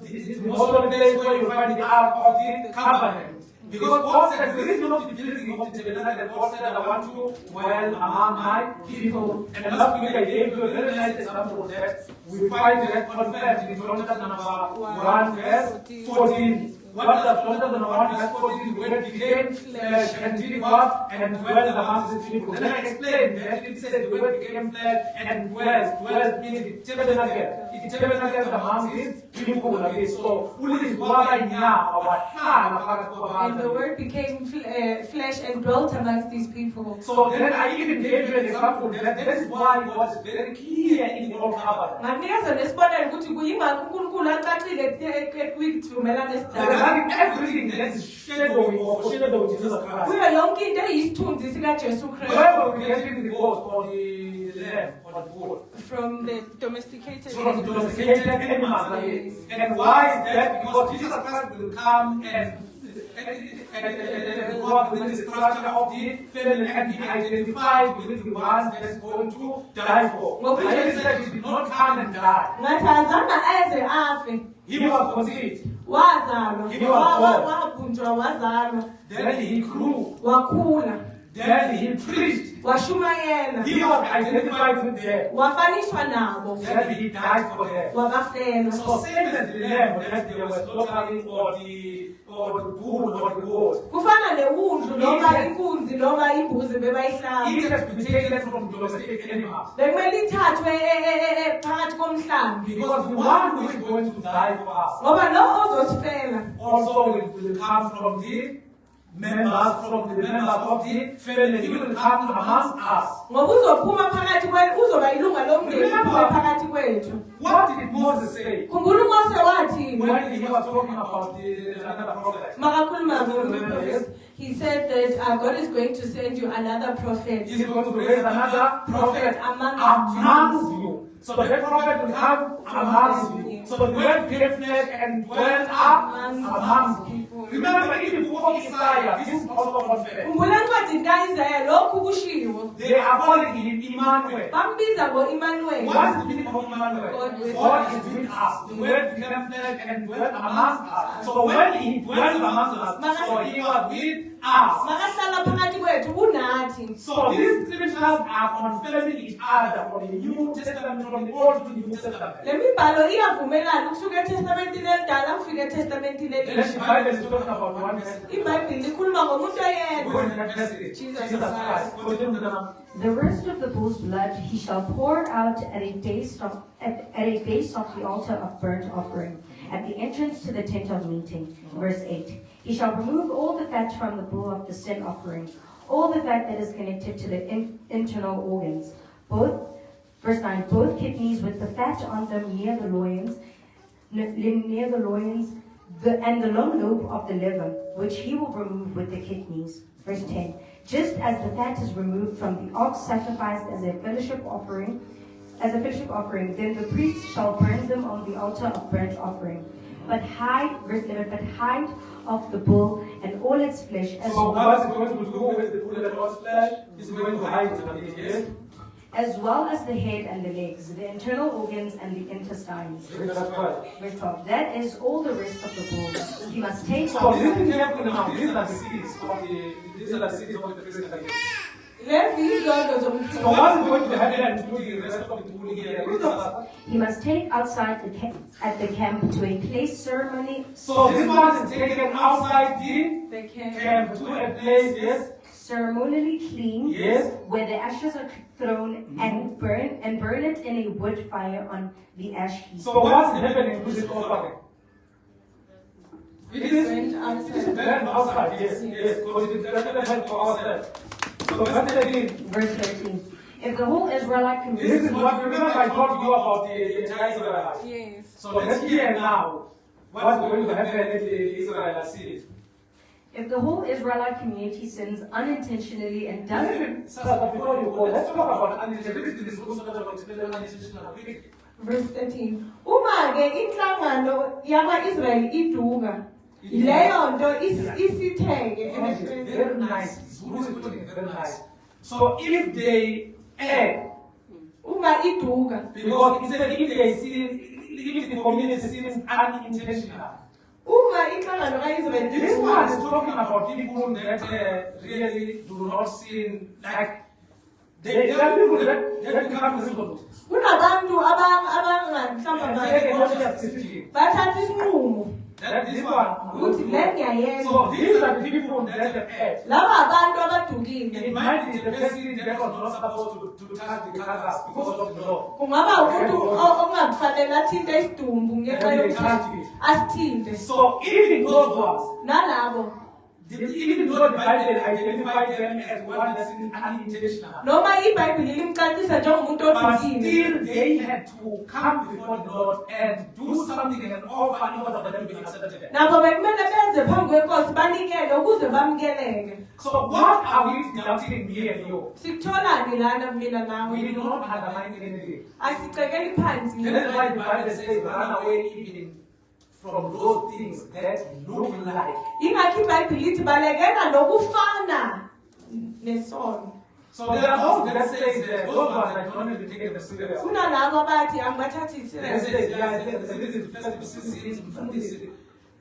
the most of the place where you find the ark of the covenant. Because God said, the reason of the building of the tabernacle, God said, I want to dwell among my people. And last week I gave you a very nice example of that. We find that confirmed in Chronicles number 1 verse 14. What does Chronicles number 1 verse 14? When it became flesh and did what? And dwelt among the people. Then I explained that it says the word became flesh and dwelt means the tabernacle. It tabernacle among his people. So, only is what I know. And the word became flesh and dwelt amongst these people. So then I even gave you an example that this is why God is very clear in the Old Covenant. Regarding everything that is shadowing or foreshadowing Jesus Christ. Wherever we get in the goat or the lamb or the bull. From the domesticated animals. And why is that? Because Jesus Christ will come and work within the structure of the family and be identified with the ones that is going to die for. Jesus said he did not come and die. He was conceived. He was born. Then he grew. Then he preached. He was identified with them. Then he died for them. So same as the lamb that they were slaughtering or the bull or the goat. It has been taken from domestic animals. Because the one who is going to die for us also will come from the members of the family. He will come amongst us. What did Moses say when he was talking about another prophet? He said that God is going to send you another prophet. He's going to raise another prophet amongst you. So that prophet will come amongst you. So the word became flesh and dwelt amongst people. Remember, in the book of Isaiah, this is also confessed. They are calling him Emmanuel. What is the meaning of Emmanuel? God is with us. The word became flesh and dwelt amongst us. So when he dwelt amongst us, so he was with us. So these scriptures are confirming each other from the New Testament, from the Old to the New Testament. Let's Bible is talking about one message. Jesus Christ. The rest of the bull's blood he shall pour out at a base of the altar of burnt offering, at the entrance to the tent of meeting. Verse 8. He shall remove all the fat from the bull of the sin offering, all the fat that is connected to the internal organs, verse 9, both kidneys with the fat on them near the loins, and the long lobe of the liver, which he will remove with the kidneys. Verse 10, just as the fat is removed from the ox sacrificed as a fellowship offering, then the priest shall burn them on the altar of burnt offering. But hide of the bull and all its flesh, as so what is going to do with the bull and all its flesh? Is going to hide it, as well as the head and the legs, the internal organs and the intestines. Verse 12. That is all the rest of the bull. He must take. So listen carefully now. These are the cities of the prison. So what is going to happen to the rest of the bull here? He must take outside at the camp to a place ceremony. So this one is taken outside the camp to a place, yes, ceremonially clean, yes, where the ashes are thrown and burn it in a wood fire on the ash heap. So what's happening to this offering? It is burned outside, yes, because it is relevant for ourselves. So verse 13. If the whole Israelite community... This is what, remember I told you about the entire Israelites. Yes. So let's hear now what's going to happen if the Israelites see it. If the whole Israelite community sins unintentionally and doesn't... Let's talk about unintentionally. Verse 13. Uma-ke inhlangano yama-Israyeli iduka. Leyo nto isithethe itheke emehlweni. Very nice. Zulu is putting it very nice. So if they add, Ungaiduka. because it said if they see, if the community seems unintentional. Inhlangano kaIsrael This one is talking about people that really do not sin, like they are people that become resolute. kunabantu abangahlamba They don't just sit. bathatha isinqumo That this one. ukuthi le ngiyayenza. So these are the people that have add. Laba abantu abadukile. It might be the person that was not supposed to touch the carcass because of the law. Kungaba umuntu ongakufanele athinte isidumbu ngenxa yokuthi asithinte. So even those ones, Nalabo even though the Bible identifies them as one that's unintentional, noma iBhayibheli limcacisa njengomuntu but odukile. still they had to come before the Lord and do something and offer in order for them to be accepted. Nabo bekumele benze phambi kwenkosi banikele ukuze bamukeleke. So what are we deducting here and you? Sikutholani lana mina We nawe? did not undermine anything. Asicekeli phansi. That's why the Bible says, run away even from those things that look like. Ingakho iBhayibheli lithi balekela nokufana nesono. So there are those that say that those ones that don't even take it serious. Kunalabo abathi angibathathi They serious. say, guys, this is the first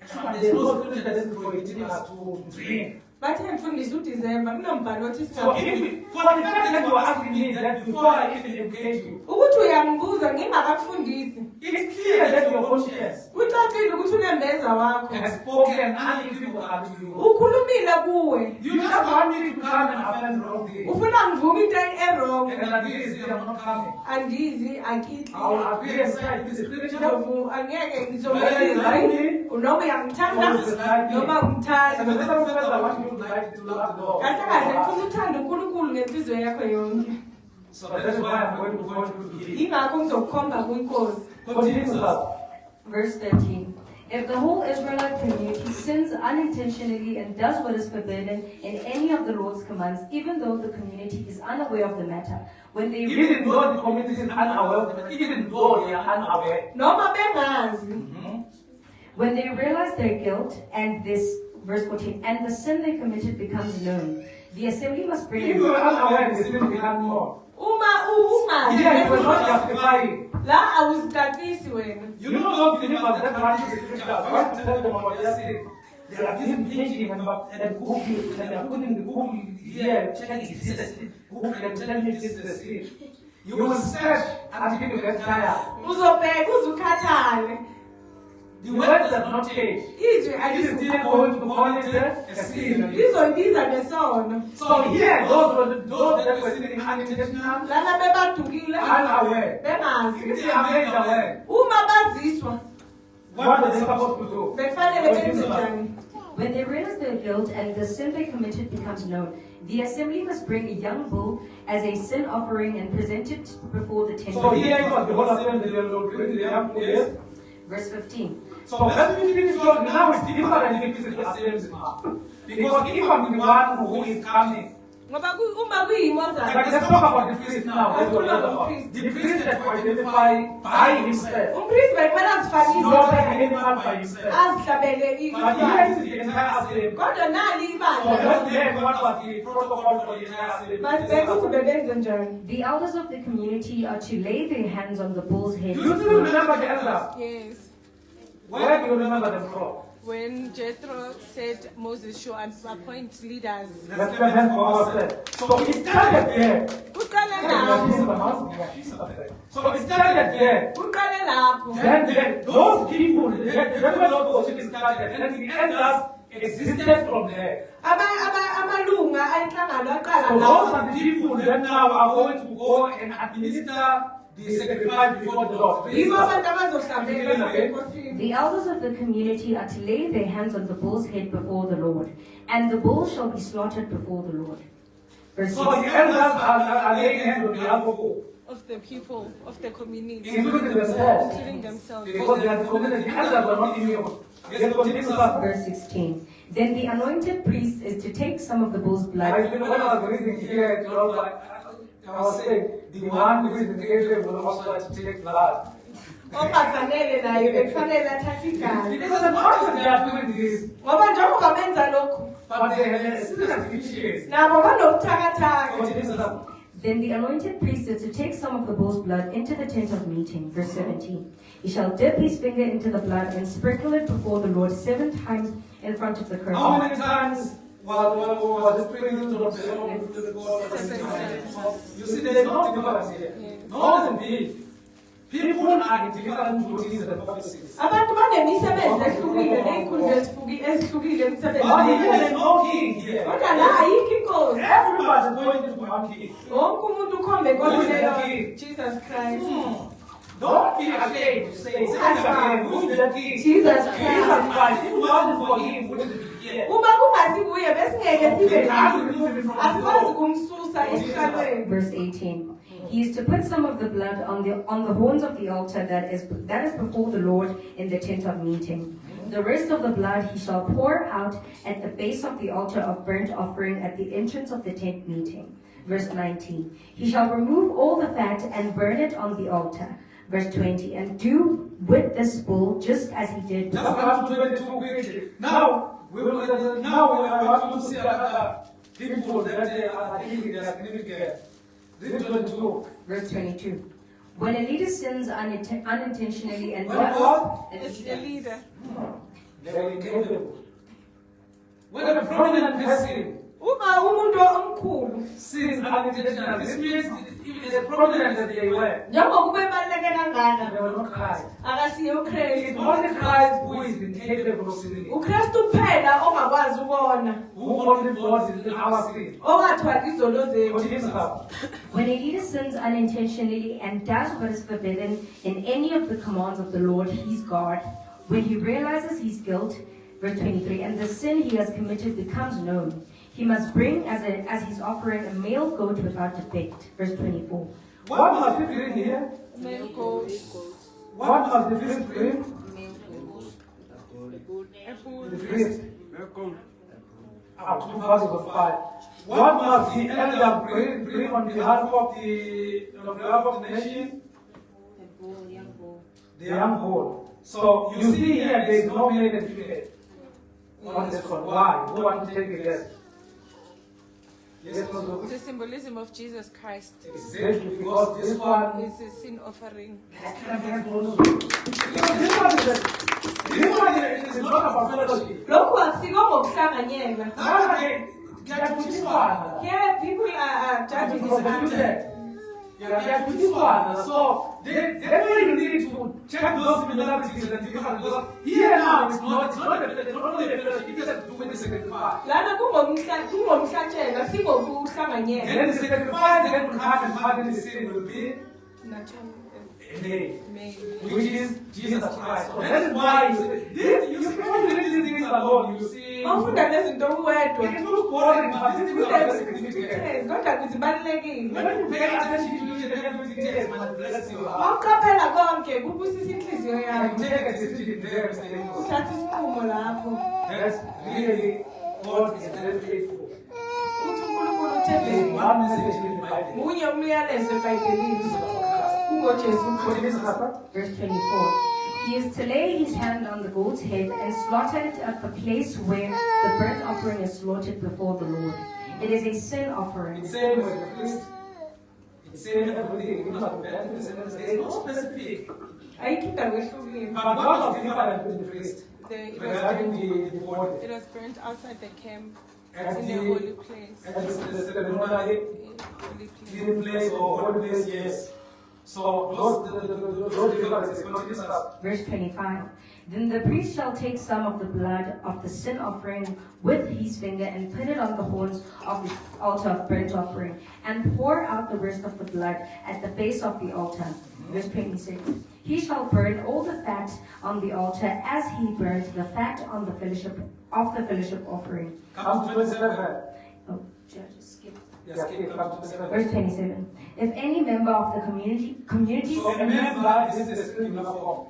actually, there's no scripture that is prohibiting us to drink. Bathi ngifundisa uDisemba kunombhalo othi So for the fact that you are asking me that before I even educate you, ukuthi uyangibuza ngingakakufundisi. it's clear that your conscience Kucacile ukuthi unembeza wakho. has spoken unequivocal to you. Ukhulumile kuwe. You just want me to come and affirm the wrong thing. Ufuna ngivume into errong. And like this, I'm not coming. Andizi akithi. I will agree and say this is scripture. Angeke ngizomela noma uyangithanda noma ungithanda. And the other thing I want you to like to love the Lord. Kahle kahle ufuna uthanda uNkulunkulu ngenhliziyo yakho yonke. So that's why I'm going to point you to here. Ingakho ngizokukhomba kuNkosi. Continue with us. Verse 13. If the whole Israelite community sins unintentionally and does what is forbidden in any of the Lord's commands, even though the community is unaware of the matter, when they Even though the community is unaware, even though they are unaware, Noma bengazi. when they realize their guilt and this, verse 14, and the sin they committed becomes known, the assembly must bring if you are unaware, the sin become more. Uma Here you will not justify. la awuzicacisi wena. You know those believers that want to the scriptures, want to tell them what they are saying. They are giving teaching and Google, and they are putting the Google here, checking is this, Google and telling me this is the sin. You will search until you get tired. Uzobheka uzukhathale. The word does not change. Izwi It is still alisuka. going to call it a sin. Lizoyibiza nesono. So here, those that were sinning unintentional, Lana bebadukile unaware, bengazi. if they are made aware, Uma baziswa what are they supposed to do? befanele benze njani? When they realize their guilt and the sin they committed becomes known, the assembly must bring a young bull as a sin offering and present it before the tent. So here it was the whole assembly, they will bring the young yes. Verse 15. So let me finish talking now. It's different if it's the assembly part. Because if I'm the one who is coming, Ngoba uma kuyimo like zakhe. let's talk about the priest now. Let's talk about the priest that was identified by himself, Umpriest bekumele azifakise not any man by himself. azihlabele But here is the entire assembly. kodwa nali So ibandla. let's learn what was the protocol for the entire assembly. Masibheke ukuthi bebenze njani. The elders of the community are to lay their hands on the bull's head. Do you still remember the elders? Yes. Where do you remember them from? When Jethro said Moses should appoint leaders. Let's clap hands for ourselves. So it started there. Uqale lapho. So it started there. Uqale lapho. Then those people, the regular worship started, and the elders existed from there. Amalunga ayinhlangano aqala So those lapho. are the people that now are going to go and administer the sacrifice before the Lord. Yibo abantu abazohlambela enkosini. The elders of the community are to lay their hands on the bull's head before the Lord, and the bull shall be slaughtered before the Lord. Verse So the 6. elders are laying hands on the alcohol, Of the people, of the community, including themselves, including themselves. because they are the community. The elders are not immune. Yes, continue with us. Verse 16. Then the anointed priest is to take some of the bull's I blood. think when I was reading here, I was saying, the one who is in the area will also have to take blood. Ongafanele naye bekufanele athathe igazi. Because the person they are doing this, Ngoba njengoba benza lokhu, but but they had a similar deficiency. nabo banobuthakathaka. Continue, sir. Then the anointed priest is to take some of the bull's blood into the tent of meeting. Verse 17. He shall dip his finger into the blood and sprinkle it before the Lord 7 times in front of the curtain. How many times was the sprinkling to the God? You see, there's no difference here. No, indeed. People are in different duties and purposes. Abantu banemisebenzi ehlukile ney'khundla ezihlukile But emsebenzini. there is no king here. Kodwa la ayikho inkosi. Everybody is going to one king. Wonke umuntu ukhombe Who is the enkosi king? Jesus Christ. Don't be ashamed to say again, who is the king? Jesus Jesus Christ. Christ. If it wasn't for him, wouldn't it be here? Uma kungasibuye besingeke sibe They can't remove him from the asikwazi throne. kumsusa esihlalweni. Verse 18. He is to put some of the blood on the horns of the altar that is before the Lord in the tent of meeting. The rest of the blood he shall pour out at the base of the altar of burnt offering at the entrance of the tent meeting. Verse 19. He shall remove all the fat and burn it on the altar. Verse 20. And do with this bull just as he did. Just want to 22 quickly. Now we want to see another people that are thinking they are significant. Read 22. Verse 22. When a leader sins unintentionally and When does what? It's the leader. They are incapable. When a prominent person Uma umuntu omkhulu sins unintentionally, this means even as prominent as they were, njengoba bebaluleke kangaka they were not Christ. akasiye It's uKristu. only Christ who is incapable of sinning. uKristu kuphela ongakwazi ukona, Who only brought our sin. ongathwali izolo zethu. Continue, sir. When a leader sins unintentionally and does what is forbidden in any of the commands of the Lord his God, when he realizes his guilt, verse 23, and the sin he has committed becomes known, he must bring as his offering a male goat without defect. Verse 24. What must we bring here? Male goat. What must the priest bring? The priest. Up to verse 5. What must the elder bring on behalf of the nation? The young bull. So you see here there is no male and female on this one. Why? Who want to take a guess? Yes, no, The symbolism of Jesus Christ exactly, because this one is a sin offering. this one is not about fellowship. Lokhu akusiko ngokuhlanganyela. Kuyathuthikwana. Here people are judging his actions. Kuyathuthikwana. So therefore you need to check those similarities and differences, because here now it's not only a fellowship, it has to do with the sacrifice. Lana kungomhlatshelo And singokuhlanganyela. then the sacrifice that will come and pardon the sin will be made, which is Jesus Christ. So that is why you can't read these things alone. You see, Awufunda lezinto uwedwa. it looks boring, but these things are very significant. Kodwa zibalulekile. When you pay attention to each and everything, yes, man, bless you. Awuqaphela konke kubusisa inhliziyo And yakho. take a decision there, Mr. Amos. Uthatha isinqumo lapho. That's really God is very faithful. Uthi uNkulunkulu There is uthembekile. one message in the Bible. Munye umyalezo eBhayibhelini. KungoJesu What is Kristu. that? Verse 24. He is to lay his hand on the goat's head and slaughter it at the place where the burnt offering is slaughtered before the Lord. It is a sin offering. It's same with the priest. It's same everything. You must there is no specific. Ayikho indawo ehlukile. But what was different with the priest regarding the body? It was burnt outside the camp At in the, the holy place. at the ceremonial Holy place. clean place or holy place, yes. So those differences continue up. Verse 25. Then the priest shall take some of the blood of the sin offering with his finger and put it on the horns of the altar of burnt offering and pour out the rest of the blood at the base of the altar. Verse 26. He shall burn all the fat on the altar as he burnt the fat on the fellowship offering. Come to 27. Oh, judges, skip. Yes, okay, come to 27. Verse 27. If any member of the community So remember, this is the scripture form.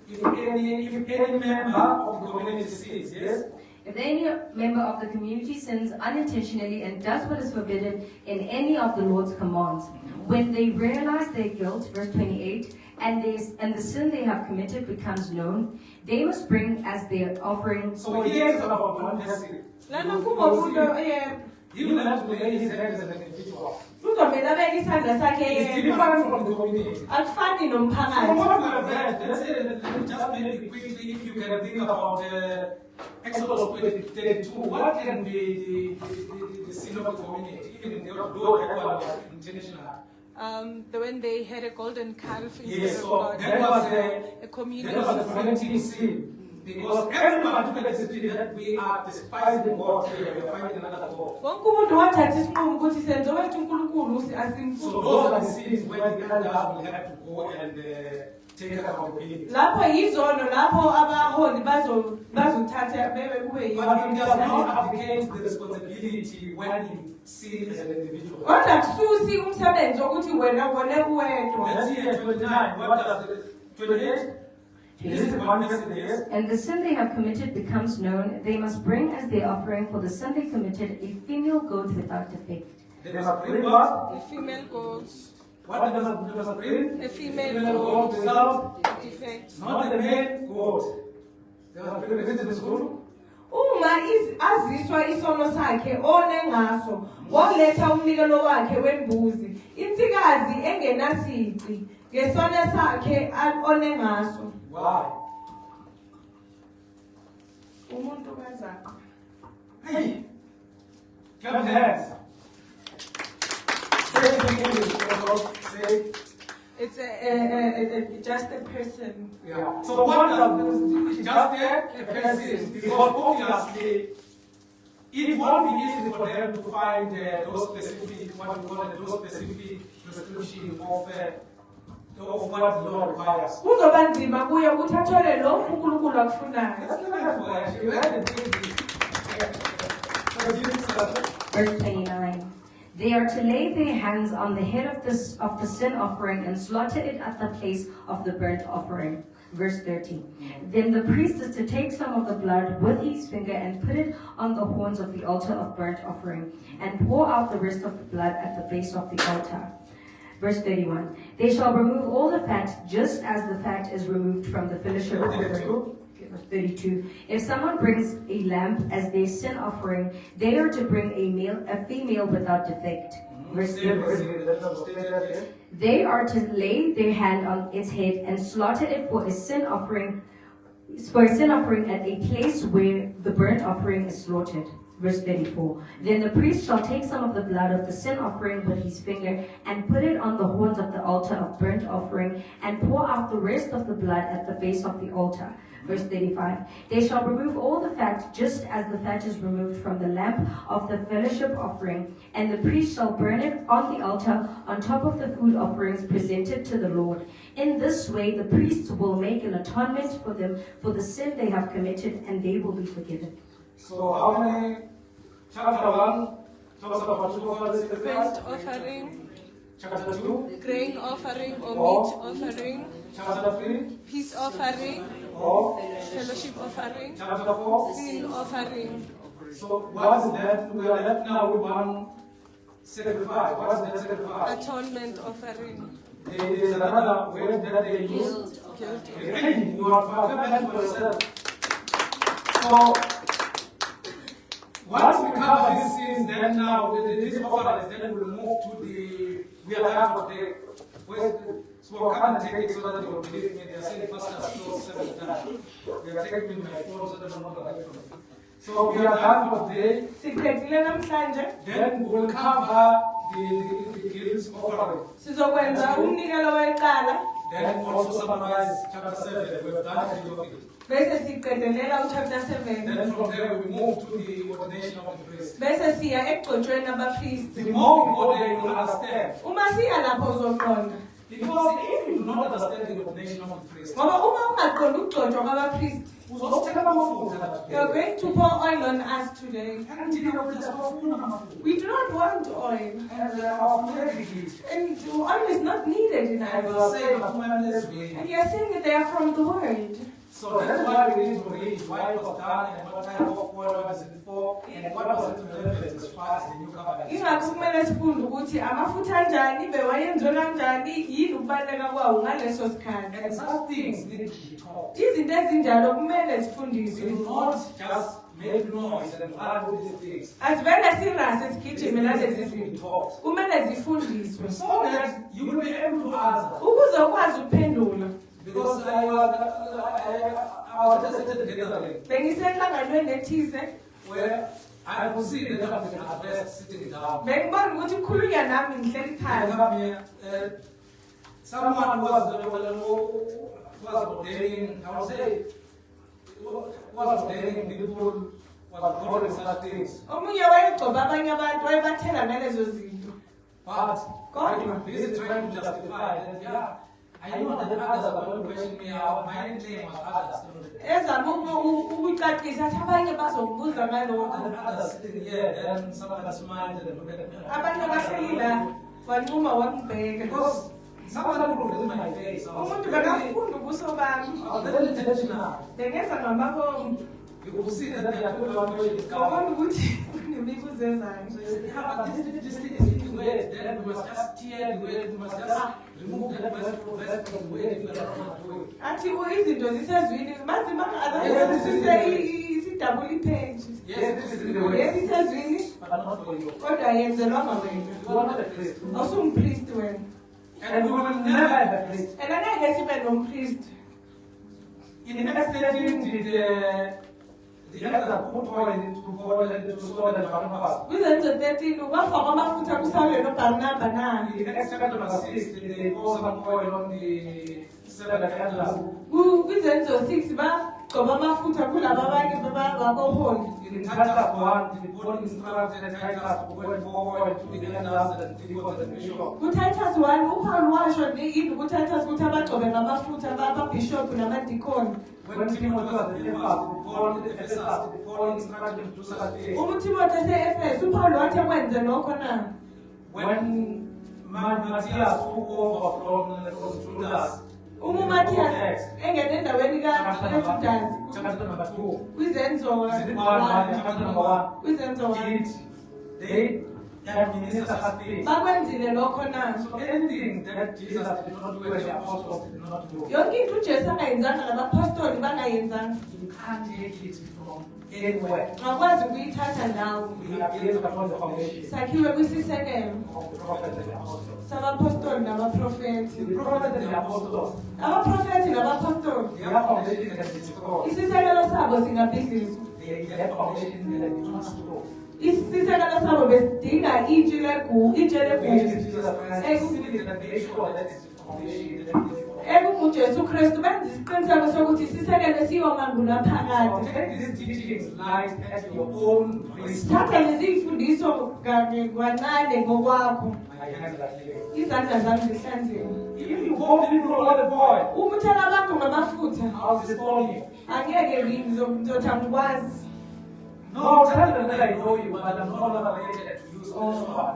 If any member of the community sins, yes? If any member of the community sins unintentionally and does what is forbidden in any of the Lord's commands, when they realize their guilt, verse 28, and the sin they have committed becomes known, they must bring as their offering. So here is about one person. Lana kuba umuntu He will have to lay his hands as an individual. uzomela abeke isandla sakhe It's yedwa. different from the community. Akufani So nomphakathi. what we have read, let's say, let me just maybe quickly, if you can think about Exodus 32, what can be the sin of the community, even though that was intentional? When they had a golden calf instead Yes, of so God. that was a community. that was a preventive sin. Because everyone took a decision that we are despising God here, we are finding another God. Wonke umuntu wathatha isinqumo ukuthi senze wethu uNkulunkulu So asimfuni. those are the sins where the elders will have to go and take accountability. Lapho yizono lapho abaholi bazothatha bebe kube But it does yibo. not abdicate the responsibility when you sin as an individual. Kodwa kususi umsebenzi wokuthi wena wona uwedwa. Let's see at 29. What does the 28? This is the context in this. And the sin they have committed becomes known. They must bring as their offering for the sin they committed a female goat without defect. They must bring what? A female goats. What does it bring? A female goat goat without defect. not the male goat. They must bring it in the school. Uma aziswa isono sakhe one ngaso waletha umnikelo wakhe wembuzi insikazi engenasici ngesone sakhe one ngaso. Why? Umuntu kazakho. Hey! Clap your hands. Say it in English. Say. It's just a person. Yeah. So what does just a person? Because obviously, it won't be easy for them to find those specific, what we call it, those specific prescription of what the law requires. Kuzoba nzima kuye ukuthi athole lokhu uNkulunkulu akufunayo. That's not for actually. We had Verse 29. They are to lay their hands on the head of the sin offering and slaughter it at the place of the burnt offering. Verse 30. Then the priest is to take some of the blood with his finger and put it on the horns of the altar of burnt offering and pour out the rest of the blood at the base of the altar. Verse 31. They shall remove all the fat just as the fat is removed from the fellowship offering. Verse 32. If someone brings a lamb as their sin offering, they are to bring a female without defect. Verse 33. They are to lay their hand on its head and slaughter it for a sin offering at a place where the burnt offering is slaughtered. Verse 34. Then the priest shall take some of the blood of the sin offering with his finger and put it on the horns of the altar of burnt offering and pour out the rest of the blood at the base of the altar. Verse 35. They shall remove all the fat just as the fat is removed from the lamp of the fellowship offering, and the priest shall burn it on the altar on top of the food offerings presented to the Lord. In this way the priests will make an atonement for them for the sin they have committed, and they will be forgiven. So how many? Chapter 1 talks about two offerings. Burnt offering, Chapter 2, grain offering or meat offering, chapter 3, peace offering, or fellowship offering, chapter 4. sin offering. So what is that? We are left now with one sacrifice. What is that sacrifice? Atonement offering. There is another word that they use. Guilty. You are forgiven for yourself. So once we cover these sins, then now this offerings, then we'll move to the we are done for the so I can't take it so that you will believe me. They are saying Pastor so 7 times. They are taking my phone so that I'm not away from it. So we are done for today. Siqedile namhlanje Then we will cover the guilt offering. sizokwenza umnikelo weqala Then also summarize chapter 7. We have done the of it. bese siqedelela uchapter 7 Then from there we move to the ordination of the priest. bese siya ekugcotshweni abapriest. The more we go there, you will understand. Uma siya lapho uzoqonda Because if you do not understand the ordination of the priest, ngoba uma ungaqondi ukugcotshwa kwabapriest you are going to pour oil on us today. We do not want oil, and oil is not needed in us. And you are saying that they are from the world. So that's why we need to read why it was done and what type of oil was it for and what was it to benefit as far as the new covenant. Ingakho kumele sifunde ukuthi amafutha anjani bewayenziwe kanjani yini ukubaleka kwawo ngaleso sikhathi. And such things need to be taught. Izinto ezinjalo kumele sifundiswe. We do not just make noise and run with these things. Asivele sirase sigijime nalezi They need to be zinto. taught. Kumele zifundiswe. So that you will be able to answer. Ukuze ukwazi ukuphendula. Because I was just at the gathering Bengisenhlanganweni ethize where I could see the government address sitting down. bengibona ukuthi ukhulunywa nami ngihleli phansi. Someone was ordaining, I would say, was ordaining people, was calling such things. Omunye wayegcoba abanye abantu wayebathela ngalezo zinto. But God. I'm busy trying to justify that, yeah, I know that others are going to question me out. My name was others. Ezama ukucacisa athi abanye bazongibuza ngalokho. And others sitting here, then someone smiled and looked at me. Abanye bahleli la wanquma wangibheka. Because someone looked in my face. I was Umuntu very, bekafunda ubuso bami. I was very intentional. Bengenza ngamabomu. You could see that they are people who are going to Ngabona come. ukuthi kunemibuzo ezayo. So you say, yeah, but this thing is in the way. Then we must just tear the way. We must just remove that verse from the way. If we are not doing it. Athi izinto zisezwini mazima azasise isidabula ipage. Yes, this is in the way. Yesisezwini But not for you. kodwa yenzelwanga wena. You are not a priest. Awusumpriest wena. And we will never have a priest. And angeke sibe nompriest. In Acts 13, the elder put oil into Paul and to Saul and Barnabas. Kwizenzo 13 kwafakwa amafutha kuSawule noBarnaba na. In Acts chapter 6, they pour some oil on the 7 elders. Kwizenzo 6 bagcoba amafutha kulabo abanye baboholi. In Titus 1, the Paul instructed Titus to go and pour oil to the elders and deacons and bishops. KuTitus 1 uPaul washo into kuTitus ukuthi abagcobe ngamafutha ababishop namadikoni. When Timothy was in Ephesus, Paul instructed him to do such things. UTimothy ese-Efesu uPaul wathi akwenze lokho na. When Matthias took over from Judas, UMatthias engene endaweni kaJudas chapter number 2, kwizenzo chapter number 1, kwizenzo 1 they administer such things. bakwenzile lokho na. So anything that Jesus did not do and the apostles did not do, Yonke into uJesu angayenzanga nabapostoli bangayenzanga. you can't take it from anywhere. Ngakwazi ukuyithatha ndawo. We are built upon the foundation Sakhiwe kwisisekelo of the prophets and the apostles. sabapostoli nabaprofethi. The prophets and the apostles, Abaprofethi nabapostoli their foundation can be destroyed. isisekelo sabo singabhidlizwa. Their foundation can be destroyed. Isisekelo sabo besidinga itshe legugu. Jesus Christ, simply that make sure that is the foundation that is EkuJesu Kristu benza isiqiniseko sokuthi isisekelo siyoma So ngaphakathi. take these teachings light at your own risk. Thatha lezi mfundiso kanye kancane ngokwakho. My hands are clean. Izandla zami zihlanziwe. If you hold people on the boy, Uma uthela abantu ngamafutha I'll disown you. angeke ngizothi angikwazi. No, tell them that I know you, but I'm no longer related to you. So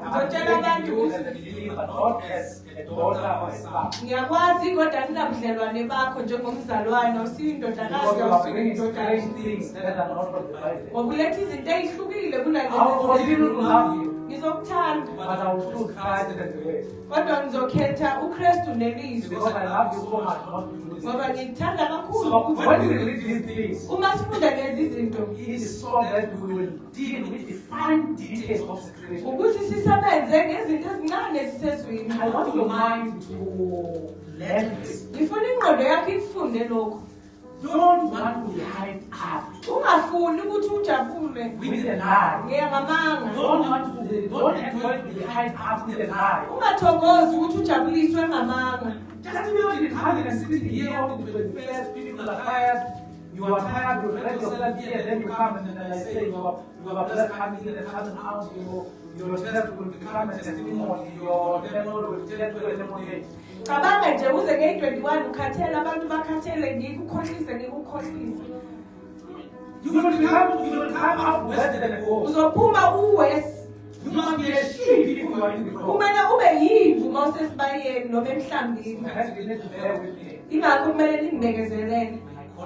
I'm treating you as a believer, not as a daughter or a son. Ngiyakwazi kodwa ninabudlelwane bakho njengomzalwane usiyindodakazi Because you are bringing awusiyindodakazi. strange things that are not from the Bible. Ngokuletha izinto ezihlukile I will continue to love you, ngizokuthanda but I will choose Christ and the way. kodwa ngizokhetha uKristu nelizwi Because I love you so much, not to do this. ngoba ngikuthanda kakhulu So ukuthi when we read these things, uma sifunda lezi zinto it is so that we will deal with the fine details of the creation. ukuthi sisebenze ngezinto ezincane ezisezwini. I want your mind to learn this. Ngifuna ingqondo yakho ifunde lokho. Don't want to be hyped up Ungafuni ukuthi ujabule with a lie. ngamanga. Don't enjoy to be hyped up with a lie. Ungathokozi ukuthi ujabuliswe ngamanga. Just imagine having a sitting here on the 21st, people are tired. You are tired, you read yourself here, then you come and then I say you are blessed coming in and coming out, your church will become a testimony, your temple will tell to a testimony. Cabanga nje uze nge-21 ukhathele abantu bakhathele ngikukhohlise. You will come out better than gold. Uzophuma uwes. You must be a sheep if you are in the cross. Kumele ube yimvu uma usesibayeni noma emhlambini. You need to bear with me. Ingakho kumele ningibekezelele.